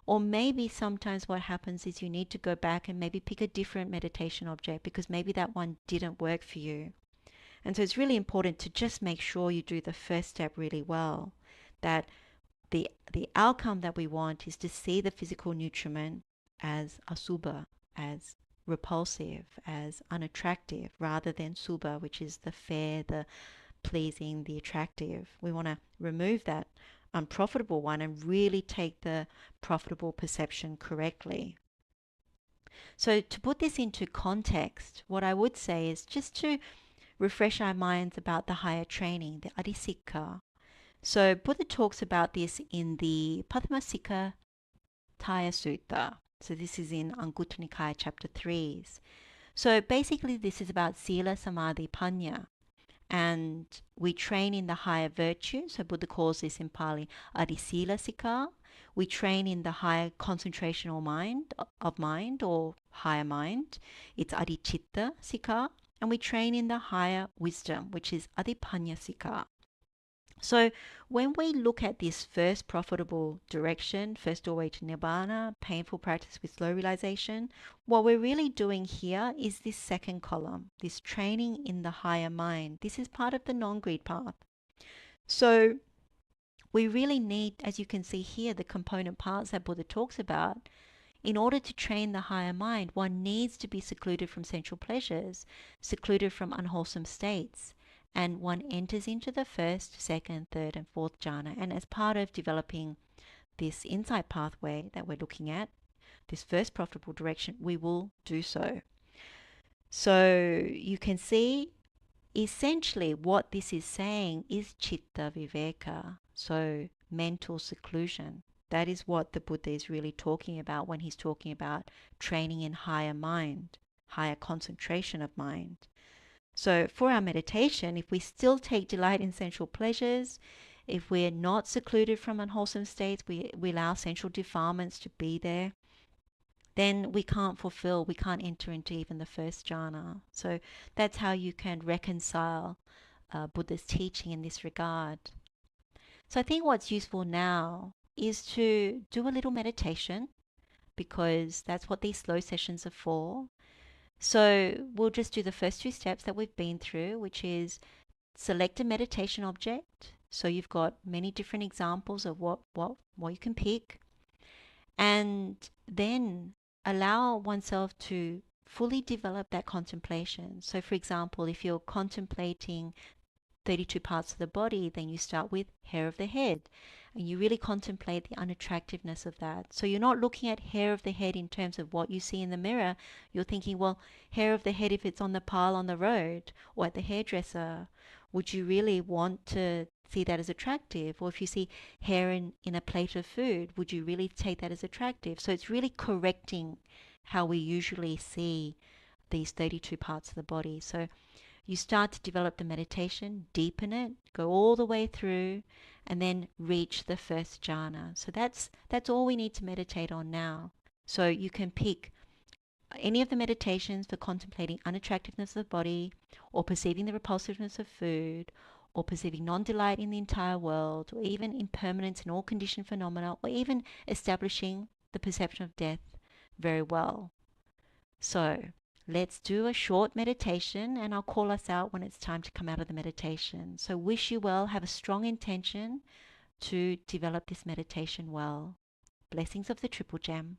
Or maybe sometimes what happens is you need to go back and maybe pick a different meditation object because maybe that one didn't work for you. And so it's really important to just make sure you do the first step really well, that the outcome that we want is to see the physical nutriment as asubha, as repulsive, as unattractive, rather than subha, which is the fair, the pleasing, the attractive. We want to remove that unprofitable one and really take the profitable perception correctly. So to put this into context, what I would say is just to refresh our minds about the higher training, the adhisikkhā. So Buddha talks about this in the Pathamasikkhā Taya Sutta. So this is in Anguttara Nikāya chapter 3. So basically this is about sila, samadhi, panya. And we train in the higher virtue. So Buddha calls this in Pali adhisila sikkhā. We train in the higher concentrational mind or higher mind. It's adhicitta sikkhā. And we train in the higher wisdom, which is adhipanya sikkhā. So when we look at this first profitable direction, first doorway to Nibbāna, painful practice with slow realization, what we're really doing here is this second column, this training in the higher mind. This is part of the non-greed path. So we really need, as you can see here, the component parts that Buddha talks about. In order to train the higher mind, one needs to be secluded from sensual pleasures, secluded from unwholesome states. And one enters into the first, second, third, and fourth jhana. And as part of developing this insight pathway that we're looking at, this first profitable direction, we will do so. So you can see essentially what this is saying is citta viveka, so mental seclusion. That is what the Buddha is really talking about when he's talking about training in higher mind, higher concentration of mind. So for our meditation, if we still take delight in sensual pleasures, if we're not secluded from unwholesome states, we allow sensual defilements to be there, then we can't enter into even the first jhana. So that's how you can reconcile Buddha's teaching in this regard. So I think what's useful now is to do a little meditation, because that's what these slow sessions are for. So we'll just do the first two steps that we've been through, which is select a meditation object. So you've got many different examples of what you can pick. And then allow oneself to fully develop that contemplation. So for example, if you're contemplating 32 parts of the body, then you start with hair of the head. And you really contemplate the unattractiveness of that. So you're not looking at hair of the head in terms of what you see in the mirror. You're thinking, well, hair of the head, if it's on the pile on the road or at the hairdresser, would you really want to see that as attractive? Or if you see hair in a plate of food, would you really take that as attractive? So it's really correcting how we usually see these 32 parts of the body. So you start to develop the meditation, deepen it, go all the way through, and then reach the first jhana. So that's all we need to meditate on now. So you can pick any of the meditations for contemplating unattractiveness of the body, or perceiving the repulsiveness of food, or perceiving non-delight in the entire world, or even impermanence in all conditioned phenomena, or even establishing the perception of death very well. So let's do a short meditation, and I'll call us out when it's time to come out of the meditation. So wish you well, have a strong intention to develop this meditation well. Blessings of the Triple Gem.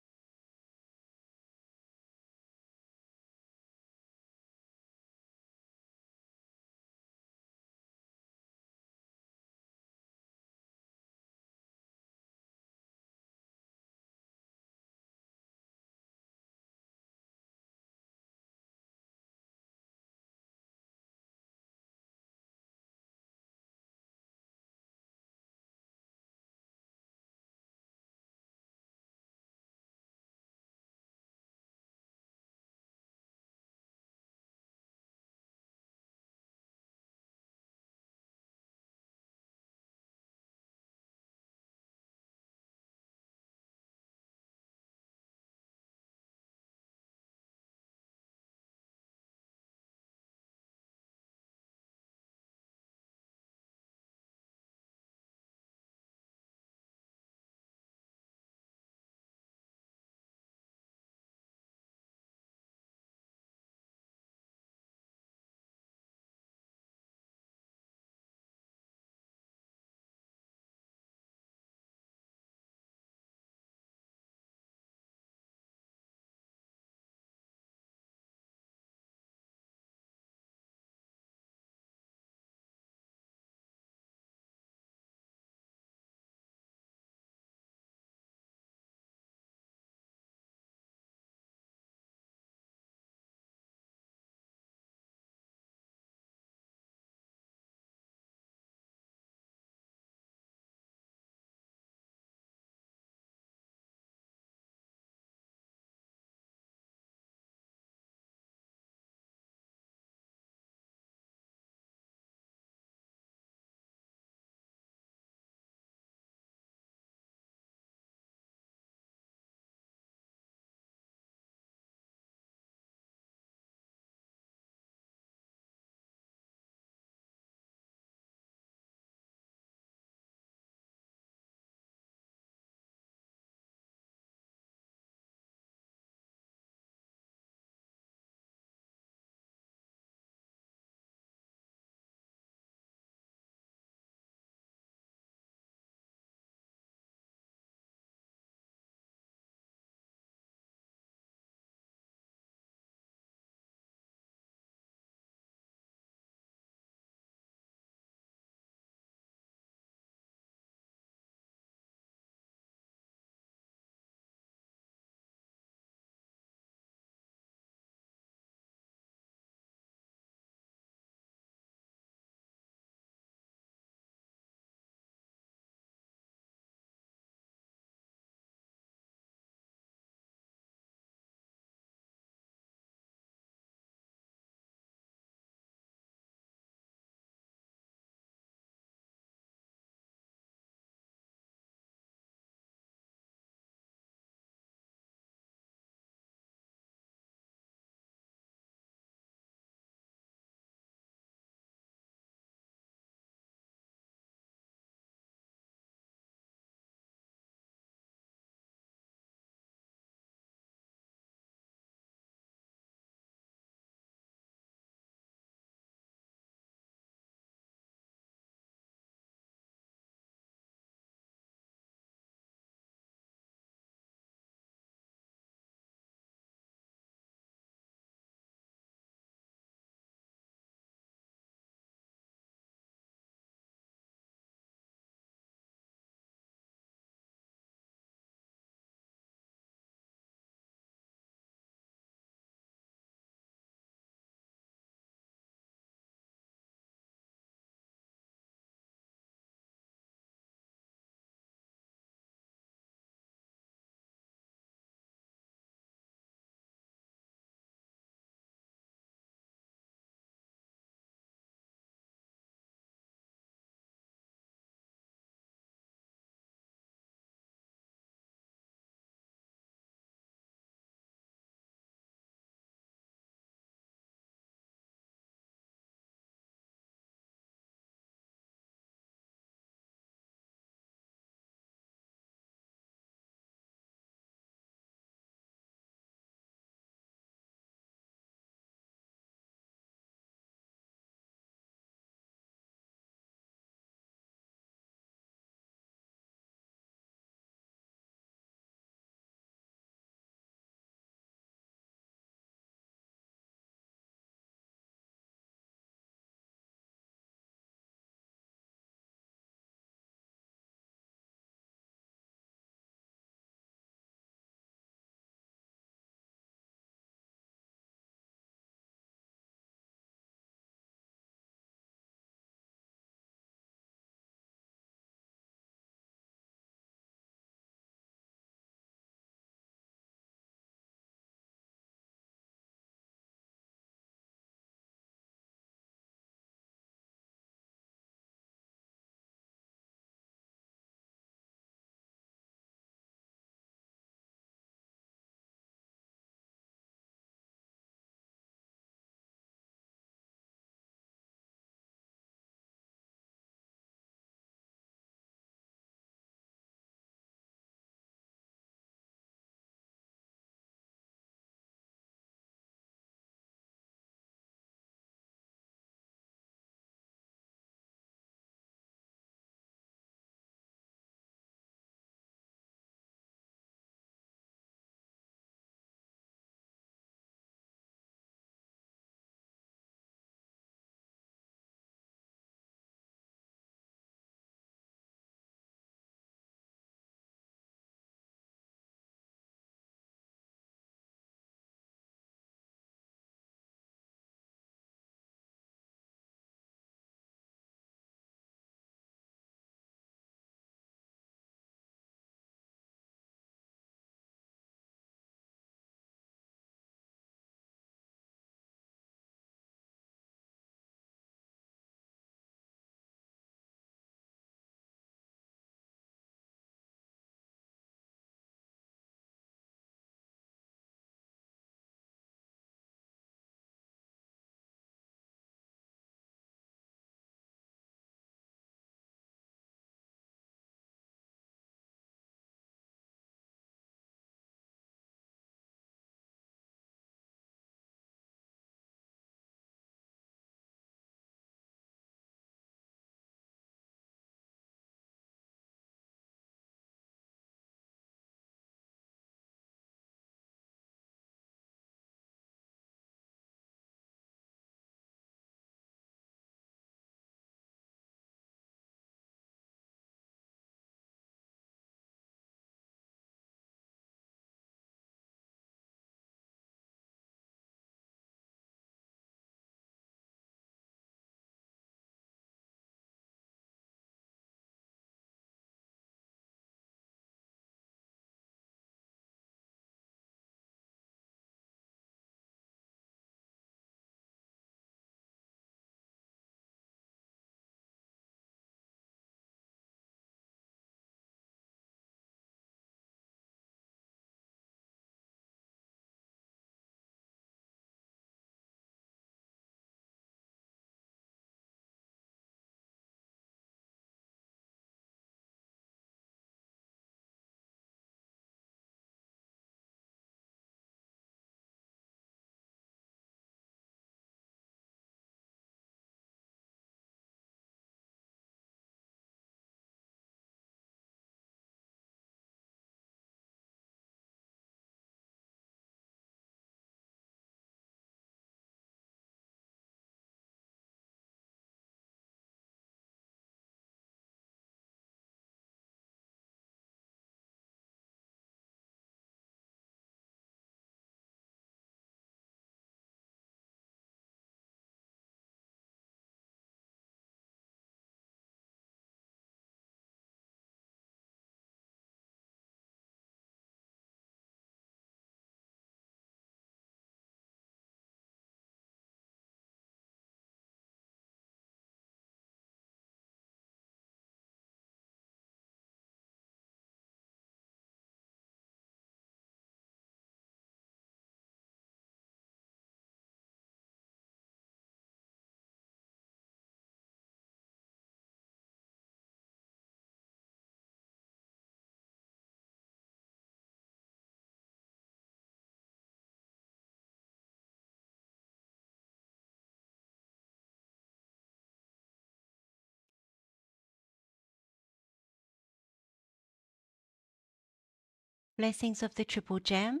Blessings of the Triple Gem.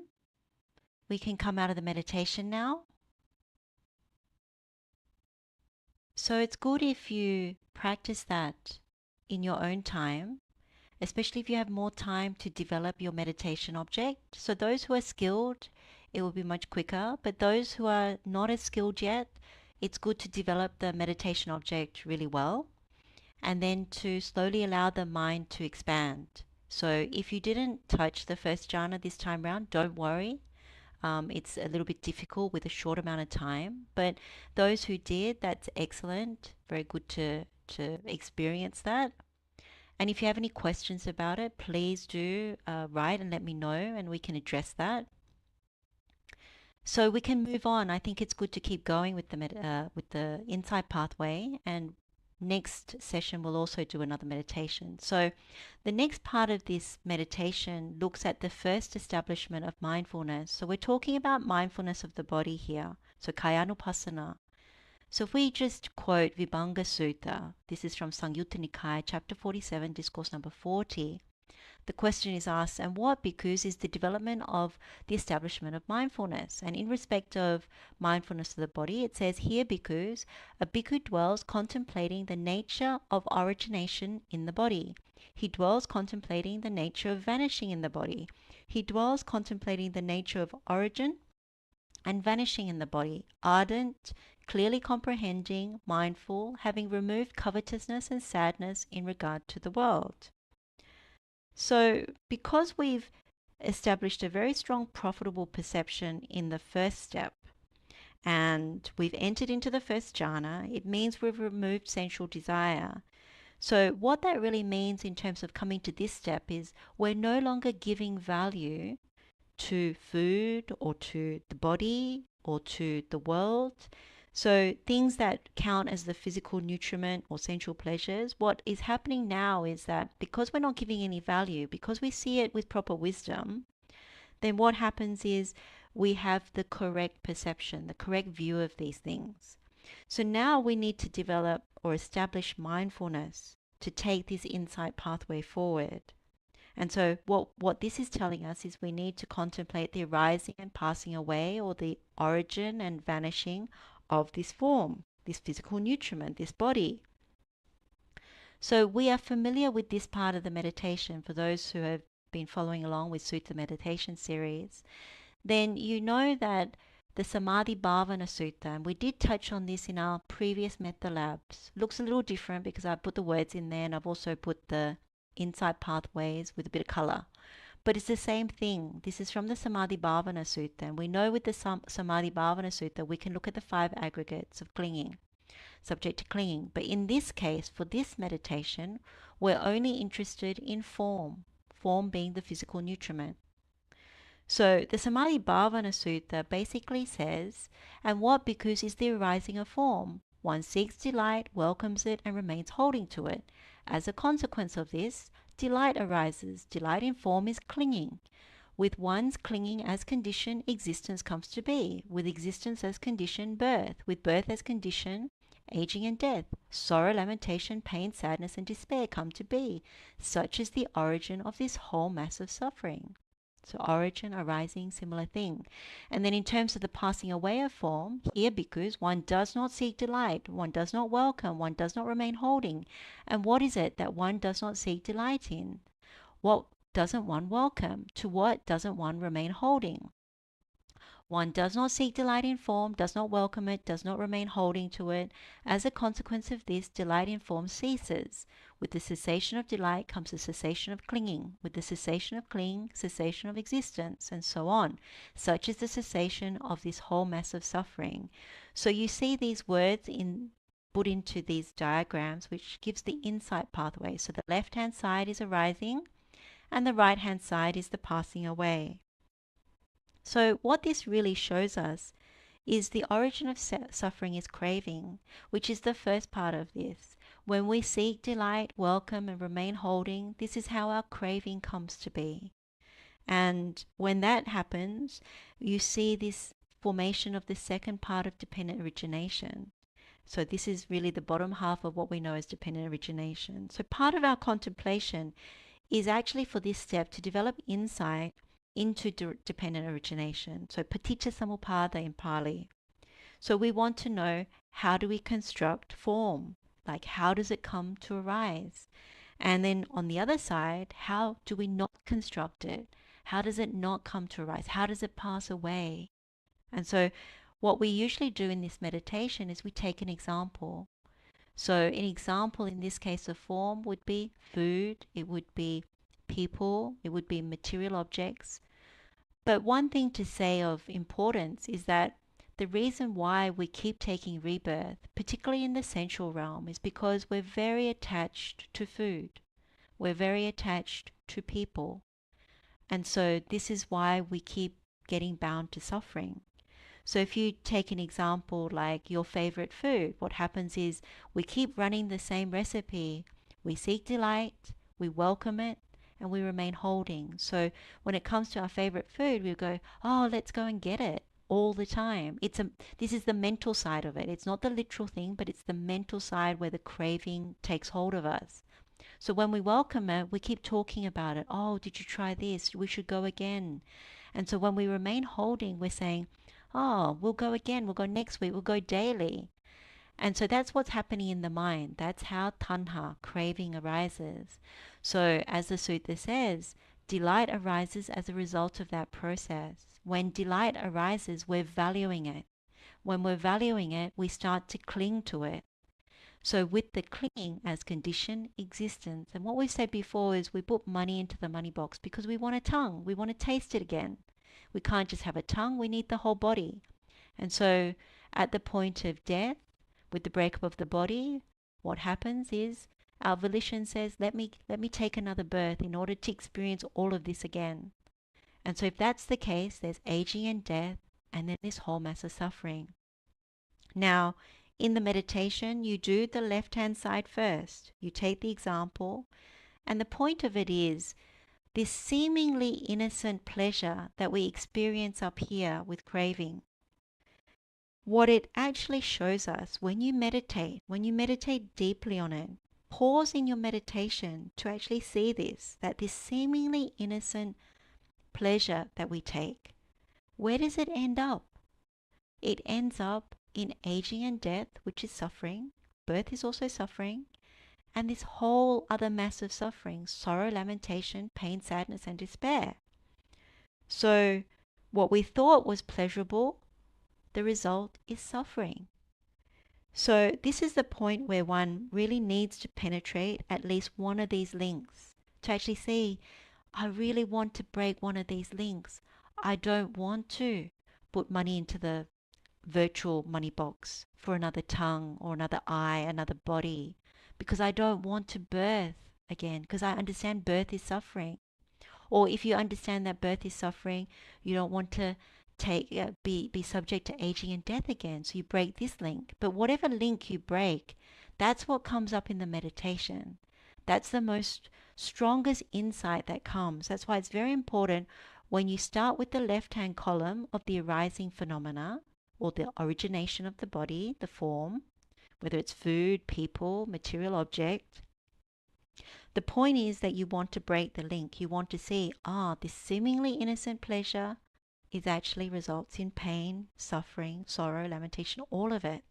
We can come out of the meditation now. So it's good if you practice that in your own time, especially if you have more time to develop your meditation object. So those who are skilled, it will be much quicker, but those who are not as skilled yet, it's good to develop the meditation object really well, and then to slowly allow the mind to expand. So if you didn't touch the first jhana this time round, don't worry. It's a little bit difficult with a short amount of time, but those who did, that's excellent. Very good to experience that. And if you have any questions about it, please do write and let me know, and we can address that. So we can move on. I think it's good to keep going with the insight pathway, and next session we'll also do another meditation. So the next part of this meditation looks at the first establishment of mindfulness. So we're talking about mindfulness of the body here. So Kayanupassana. So if we just quote Vibhanga Sutta, this is from Samyutta Nikaya, chapter 47, discourse number 40. The question is asked, and what bhikkhus is the development of the establishment of mindfulness? And in respect of mindfulness of the body, it says here, bhikkhus, a bhikkhu dwells contemplating the nature of origination in the body. He dwells contemplating the nature of vanishing in the body. He dwells contemplating the nature of origin and vanishing in the body, ardent, clearly comprehending, mindful, having removed covetousness and sadness in regard to the world. So because we've established a very strong profitable perception in the first step, and we've entered into the first jhana, it means we've removed sensual desire. So what that really means in terms of coming to this step is we're no longer giving value to food or to the body or to the world. So things that count as the physical nutriment or sensual pleasures, what is happening now is that because we're not giving any value, because we see it with proper wisdom, then what happens is we have the correct perception, the correct view of these things. So now we need to develop or establish mindfulness to take this insight pathway forward. And so what this is telling us is we need to contemplate the arising and passing away, or the origin and vanishing of this form, this physical nutriment, this body. So we are familiar with this part of the meditation. For those who have been following along with Sutta Meditation series, then you know that the Samadhi Bhavana Sutta, and we did touch on this in our previous Metta Labs, looks a little different because I put the words in there and I've also put the insight pathways with a bit of color. But it's the same thing. This is from the Samadhi Bhavana Sutta, and we know with the Samadhi Bhavana Sutta we can look at the 5 aggregates of clinging, subject to clinging. But in this case, for this meditation, we're only interested in form being the physical nutriment. So the Samadhi Bhavana Sutta basically says, and what bhikkhus is the arising of form? One seeks delight, welcomes it, and remains holding to it. As a consequence of this, delight arises. Delight in form is clinging. With one's clinging as condition, existence comes to be. With existence as condition, birth. With birth as condition, aging and death. Sorrow, lamentation, pain, sadness, and despair come to be. Such is the origin of this whole mass of suffering. So origin, arising, similar thing. And then in terms of the passing away of form, here bhikkhus, one does not seek delight, one does not welcome, one does not remain holding. And what is it that one does not seek delight in? What doesn't one welcome? To what doesn't one remain holding? One does not seek delight in form, does not welcome it, does not remain holding to it. As a consequence of this, delight in form ceases. With the cessation of delight comes the cessation of clinging. With the cessation of clinging, cessation of existence, and so on. Such is the cessation of this whole mass of suffering. So you see these words put into these diagrams, which gives the insight pathway. So the left-hand side is arising, and the right-hand side is the passing away. So what this really shows us is the origin of suffering is craving, which is the first part of this. When we seek delight, welcome, and remain holding, this is how our craving comes to be. And when that happens, you see this formation of the second part of dependent origination. So this is really the bottom half of what we know as dependent origination. So part of our contemplation is actually for this step to develop insight into dependent origination. So paticca samuppada in Pali. So we want to know, how do we construct form? Like, how does it come to arise? And then on the other side, how do we not construct it? How does it not come to arise? How does it pass away? And so what we usually do in this meditation is we take an example. So an example in this case of form would be food, it would be people, it would be material objects. But one thing to say of importance is that the reason why we keep taking rebirth, particularly in the sensual realm, is because we're very attached to food. We're very attached to people. And so this is why we keep getting bound to suffering. So if you take an example like your favorite food, what happens is we keep running the same recipe. We seek delight, we welcome it, and we remain holding. So when it comes to our favorite food, we go, oh, let's go and get it all the time. This is the mental side of it. It's not the literal thing, but it's the mental side where the craving takes hold of us. So when we welcome it, we keep talking about it. Oh, did you try this? We should go again. And so when we remain holding, we're saying, oh, we'll go again. We'll go next week. We'll go daily. And so that's what's happening in the mind. That's how tanha, craving, arises. So as the sutta says, delight arises as a result of that process. When delight arises, we're valuing it. When we're valuing it, we start to cling to it. So with the clinging as conditioned existence, and what we said before is we put money into the money box because we want a tongue. We want to taste it again. We can't just have a tongue. We need the whole body. And so at the point of death, with the breakup of the body, what happens is our volition says, let me take another birth in order to experience all of this again. And so if that's the case, there's aging and death, and then this whole mass of suffering. Now, in the meditation, you do the left-hand side first. You take the example, and the point of it is this seemingly innocent pleasure that we experience up here with craving. What it actually shows us when you meditate deeply on it, pause in your meditation to actually see this, that this seemingly innocent pleasure that we take, where does it end up? It ends up in aging and death, which is suffering. Birth is also suffering. And this whole other mass of suffering, sorrow, lamentation, pain, sadness, and despair. So what we thought was pleasurable, the result is suffering. So this is the point where one really needs to penetrate at least one of these links to actually see, I really want to break one of these links. I don't want to put money into the virtual money box for another tongue or another eye, another body, because I don't want to birth again, because I understand birth is suffering. Or if you understand that birth is suffering, you don't want to be subject to aging and death again. So you break this link. But whatever link you break, that's what comes up in the meditation. That's the most strongest insight that comes. That's why it's very important when you start with the left-hand column of the arising phenomena, or the origination of the body, the form, whether it's food, people, material object. The point is that you want to break the link. You want to see, this seemingly innocent pleasure is actually results in pain, suffering, sorrow, lamentation, all of it.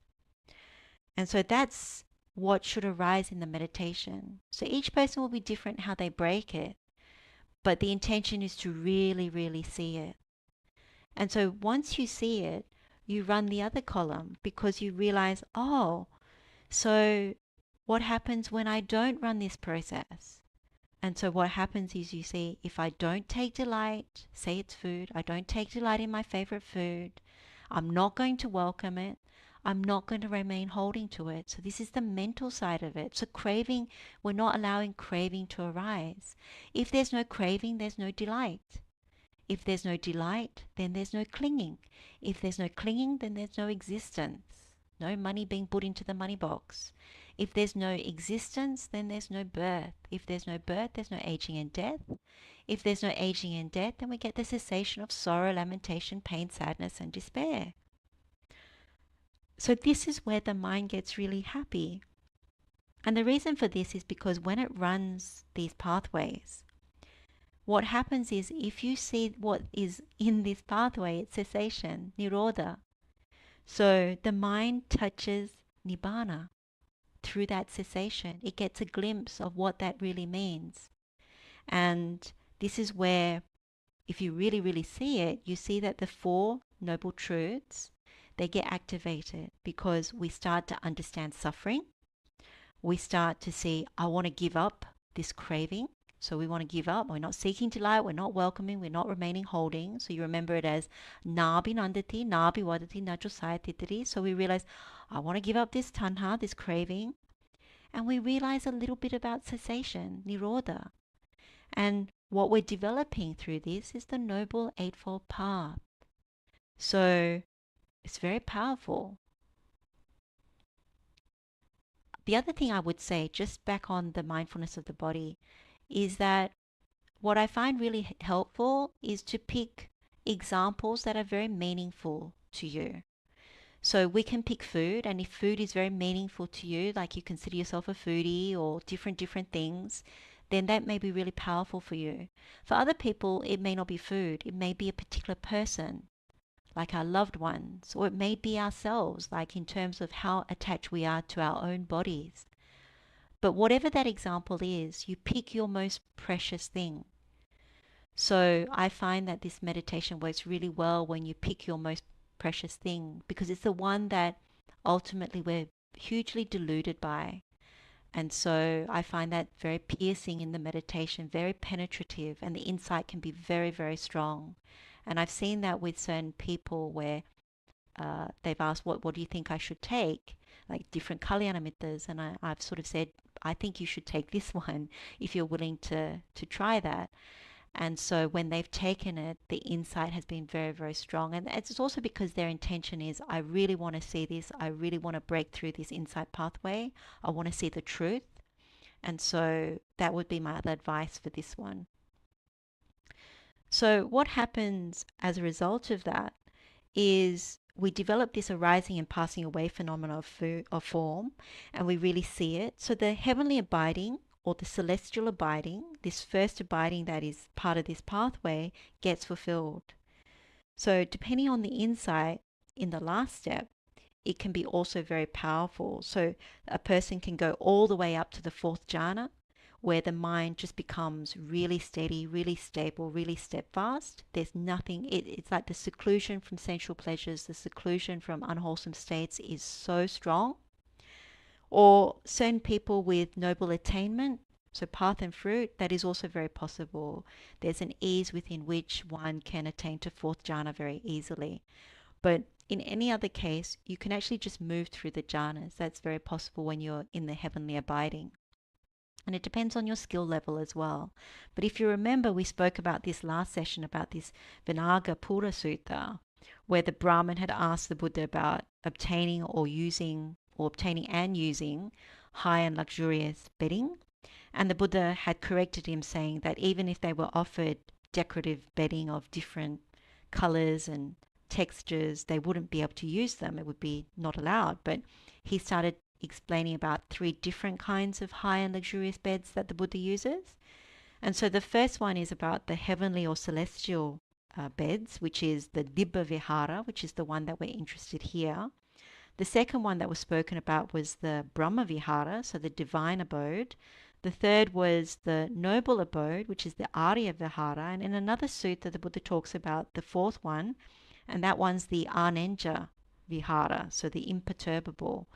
And so that's what should arise in the meditation. So each person will be different how they break it, but the intention is to really, really see it. And so once you see it, you run the other column because you realize, so what happens when I don't run this process? And so what happens is you see, if I don't take delight, say it's food, I don't take delight in my favorite food, I'm not going to welcome it, I'm not going to remain holding to it. So this is the mental side of it. So craving, we're not allowing craving to arise. If there's no craving, there's no delight. If there's no delight, then there's no clinging. If there's no clinging, then there's no existence. No money being put into the money box. If there's no existence, then there's no birth. If there's no birth, there's no aging and death. If there's no aging and death, then we get the cessation of sorrow, lamentation, pain, sadness, and despair. So this is where the mind gets really happy. And the reason for this is because when it runs these pathways, what happens is if you see what is in this pathway, it's cessation, nirodha. So the mind touches Nibbāna through that cessation. It gets a glimpse of what that really means. And this is where, if you really, really see it, you see that the Four Noble Truths, they get activated because we start to understand suffering. We start to see, I want to give up this craving. So we want to give up. We're not seeking delight. We're not welcoming. We're not remaining holding. So you remember it as nabi nandati, nabi vadati, najosaya titari. So we realize, I want to give up this tanha, this craving. And we realize a little bit about cessation, nirodha. And what we're developing through this is the Noble Eightfold Path. So it's very powerful. The other thing I would say, just back on the mindfulness of the body, is that what I find really helpful is to pick examples that are very meaningful to you. So we can pick food, and if food is very meaningful to you, like you consider yourself a foodie or different things, then that may be really powerful for you. For other people, it may not be food. It may be a particular person, like our loved ones, or it may be ourselves, like in terms of how attached we are to our own bodies. But whatever that example is, you pick your most precious thing. So I find that this meditation works really well when you pick your most precious thing, because it's the one that ultimately we're hugely deluded by. And so I find that very piercing in the meditation, very penetrative, and the insight can be very, very strong. And I've seen that with certain people where they've asked, what do you think I should take? Like different Karaṇīyamettas, and I've sort of said, I think you should take this one if you're willing to try that. And so when they've taken it, the insight has been very, very strong. And it's also because their intention is, I really want to see this. I really want to break through this insight pathway. I want to see the truth. And so that would be my other advice for this one. So what happens as a result of that is we develop this arising and passing away phenomena of form, and we really see it. So the heavenly abiding, or the celestial abiding, this first abiding that is part of this pathway, gets fulfilled. So depending on the insight in the last step, it can be also very powerful. So a person can go all the way up to the fourth jhāna, where the mind just becomes really steady, really stable, really steadfast. There's nothing, it's like the seclusion from sensual pleasures, the seclusion from unwholesome states is so strong. Or certain people with noble attainment, so path and fruit, that is also very possible. There's an ease within which one can attain to fourth jhana very easily. But in any other case, you can actually just move through the jhanas. That's very possible when you're in the heavenly abiding. And it depends on your skill level as well. But if you remember, we spoke about this last session, about this Vinagga Pura Sutta, where the Brahmin had asked the Buddha about obtaining and using high and luxurious bedding. And the Buddha had corrected him, saying that even if they were offered decorative bedding of different colors and textures, they wouldn't be able to use them. It would be not allowed. But he started explaining about 3 different kinds of high and luxurious beds that the Buddha uses. And so the first one is about the heavenly or celestial beds, which is the Dibba Vihara, which is the one that we're interested here. The second one that was spoken about was the Brahma Vihara, so the divine abode. The third was the noble abode, which is the Arya Vihara. And in another sutta, the Buddha talks about the fourth one, and that one's the Anenja Vihara, so the imperturbable.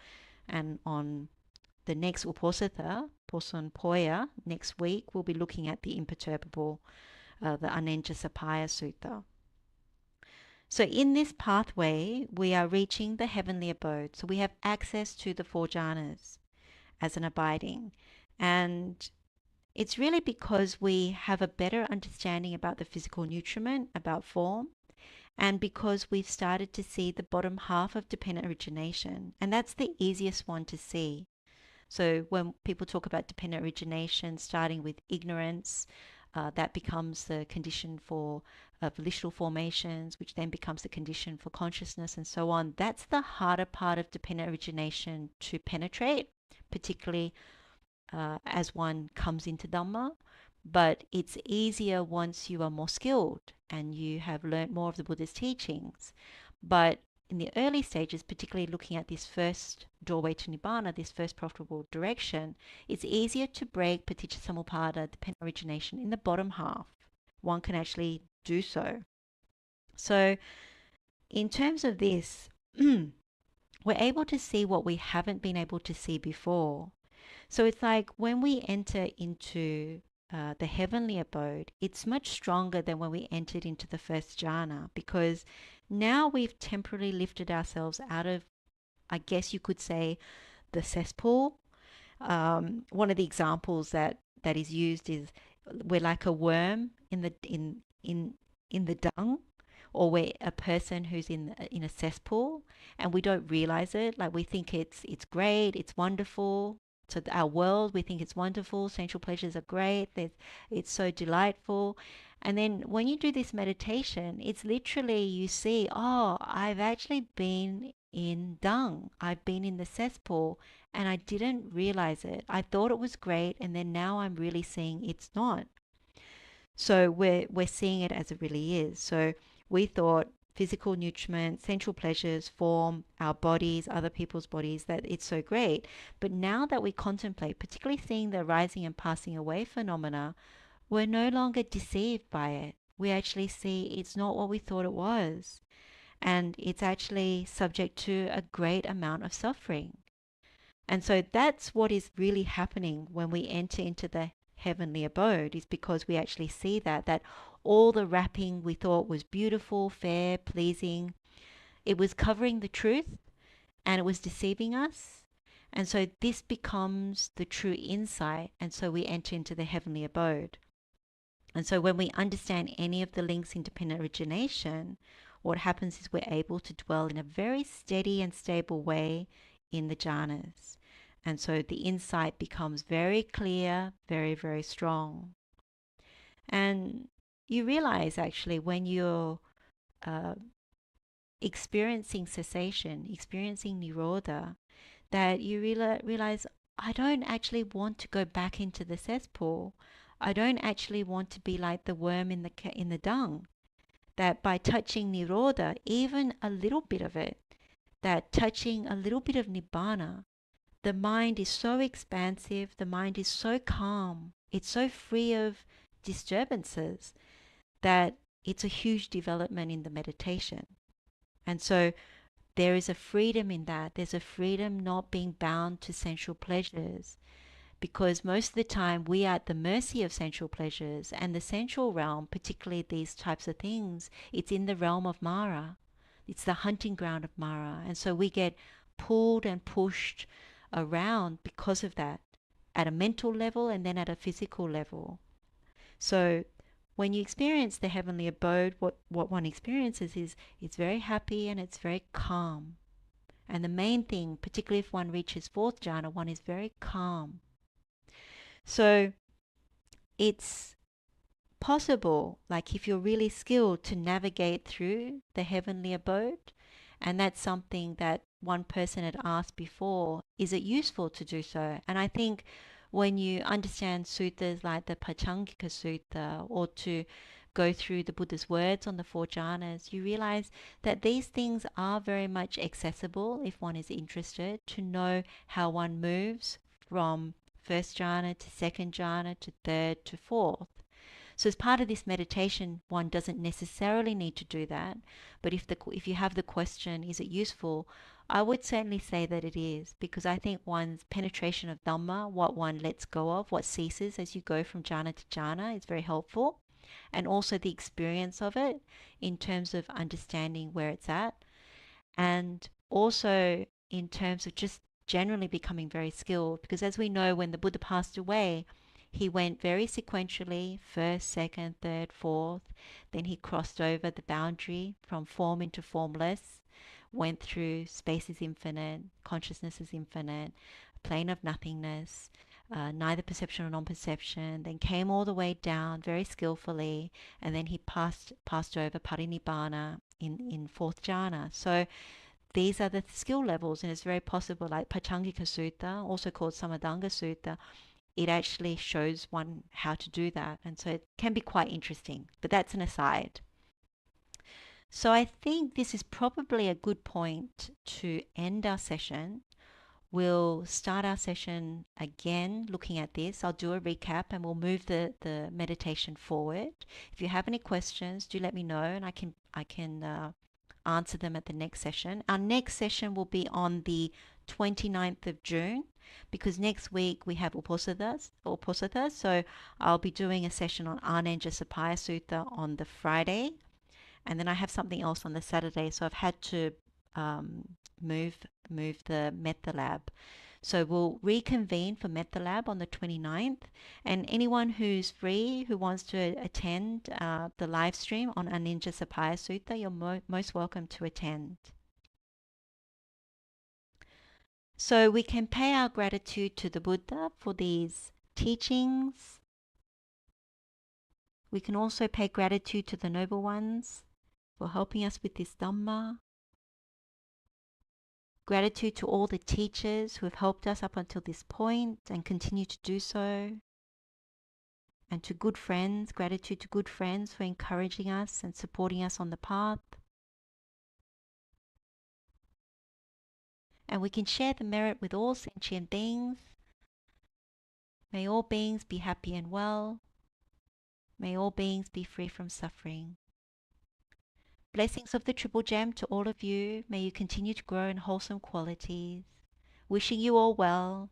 And on the next Uposatha, Poson Poya, next week, we'll be looking at the imperturbable, the Anenja Sapaya Sutta. So in this pathway, we are reaching the heavenly abode. So we have access to the 4 jhanas as an abiding. And it's really because we have a better understanding about the physical nutriment, about form, and because we've started to see the bottom half of dependent origination. And that's the easiest one to see. So when people talk about dependent origination, starting with ignorance, that becomes the condition for volitional formations, which then becomes the condition for consciousness and so on. That's the harder part of dependent origination to penetrate, particularly as one comes into Dhamma. but it's easier once you are more skilled and you have learned more of the Buddha's teachings. But in the early stages, particularly looking at this first doorway to Nibbāna, this first profitable direction, it's easier to break paticca samuppada, dependent origination, in the bottom half. One can actually do so. So in terms of this, we're able to see what we haven't been able to see before. So it's like when we enter into the heavenly abode, it's much stronger than when we entered into the first jhana, because now we've temporarily lifted ourselves out of, I guess you could say, the cesspool. One of the examples that is used is we're like a worm in the dung, or we're a person who's in a cesspool and we don't realize it. Like we think it's great, it's wonderful. So our world, we think it's wonderful. Sensual pleasures are great. It's so delightful. And then when you do this meditation, it's literally you see, oh, I've actually been in dung. I've been in the cesspool and I didn't realize it. I thought it was great, and then now I'm really seeing it's not. So we're seeing it as it really is. So we thought physical nutriment, sensual pleasures, form, our bodies, other people's bodies, that it's so great. But now that we contemplate, particularly seeing the rising and passing away phenomena, we're no longer deceived by it. We actually see it's not what we thought it was. And it's actually subject to a great amount of suffering. And so that's what is really happening when we enter into the heavenly abode, is because we actually see that all the wrapping we thought was beautiful, fair, pleasing, it was covering the truth and it was deceiving us. And so this becomes the true insight, and so we enter into the heavenly abode. And so when we understand any of the links in dependent origination, what happens is we're able to dwell in a very steady and stable way in the jhanas. And so the insight becomes very clear, very, very strong. And you realize actually when you're uh, experiencing cessation, experiencing nirodha, that you realize, I don't actually want to go back into the cesspool. I don't actually want to be like the worm in the dung. That by touching nirodha, even a little bit of it, that touching a little bit of nibbāna, the mind is so expansive, the mind is so calm, it's so free of disturbances that it's a huge development in the meditation. And so there is a freedom in that. There's a freedom not being bound to sensual pleasures, because most of the time we are at the mercy of sensual pleasures, and the sensual realm, particularly these types of things, it's in the realm of Mara. It's the hunting ground of Mara. And so we get pulled and pushed around because of that, at a mental level and then at a physical level. So when you experience the heavenly abode, what one experiences is it's very happy and it's very calm. And the main thing, particularly if one reaches fourth jhana, one is very calm. So it's possible, like if you're really skilled, to navigate through the heavenly abode. And that's something that one person had asked before, is it useful to do so? And I think when you understand suttas like the Pāccāngika Sutta, or to go through the Buddha's words on the four jhanas, you realize that these things are very much accessible if one is interested, to know how one moves from first jhana to second jhana to third to fourth. So as part of this meditation, one doesn't necessarily need to do that. But if you have the question, is it useful? I would certainly say that it is, because I think one's penetration of Dhamma, what one lets go of, what ceases as you go from jhana to jhana, is very helpful. And also the experience of it in terms of understanding where it's at. And also in terms of just generally becoming very skilled. Because as we know, when the Buddha passed away, he went very sequentially, first, second, third, fourth. Then he crossed over the boundary from form into formless, went through space is infinite, consciousness is infinite, plane of nothingness, neither perception nor non-perception, then came all the way down very skillfully, and then he passed over Parinibbāna in fourth jhana. So these are the skill levels, and it's very possible, like Pāccāngika Sutta, also called Samadanga Sutta, it actually shows one how to do that. And so it can be quite interesting, but that's an aside. So I think this is probably a good point to end our session. We'll start our session again looking at this. I'll do a recap and we'll move the meditation forward. If you have any questions, do let me know and I can answer them at the next session. Our next session will be on the 29th of June because next week we have Uposatha. So I'll be doing a session on Ānenjasapāya Sutta on the Friday. And then I have something else on the Saturday, so I've had to move the Metta Lab. So we'll reconvene for Metta Lab on the 29th, and anyone who's free who wants to attend the live stream on Ānenjasapāya Sutta, you're most welcome to attend. So we can pay our gratitude to the Buddha for these teachings. We can also pay gratitude to the Noble Ones for helping us with this Dhamma. Gratitude to all the teachers who have helped us up until this point and continue to do so. And to good friends, gratitude to good friends for encouraging us and supporting us on the path. And we can share the merit with all sentient beings. May all beings be happy and well. May all beings be free from suffering. Blessings of the Triple Gem to all of you. May you continue to grow in wholesome qualities. Wishing you all well.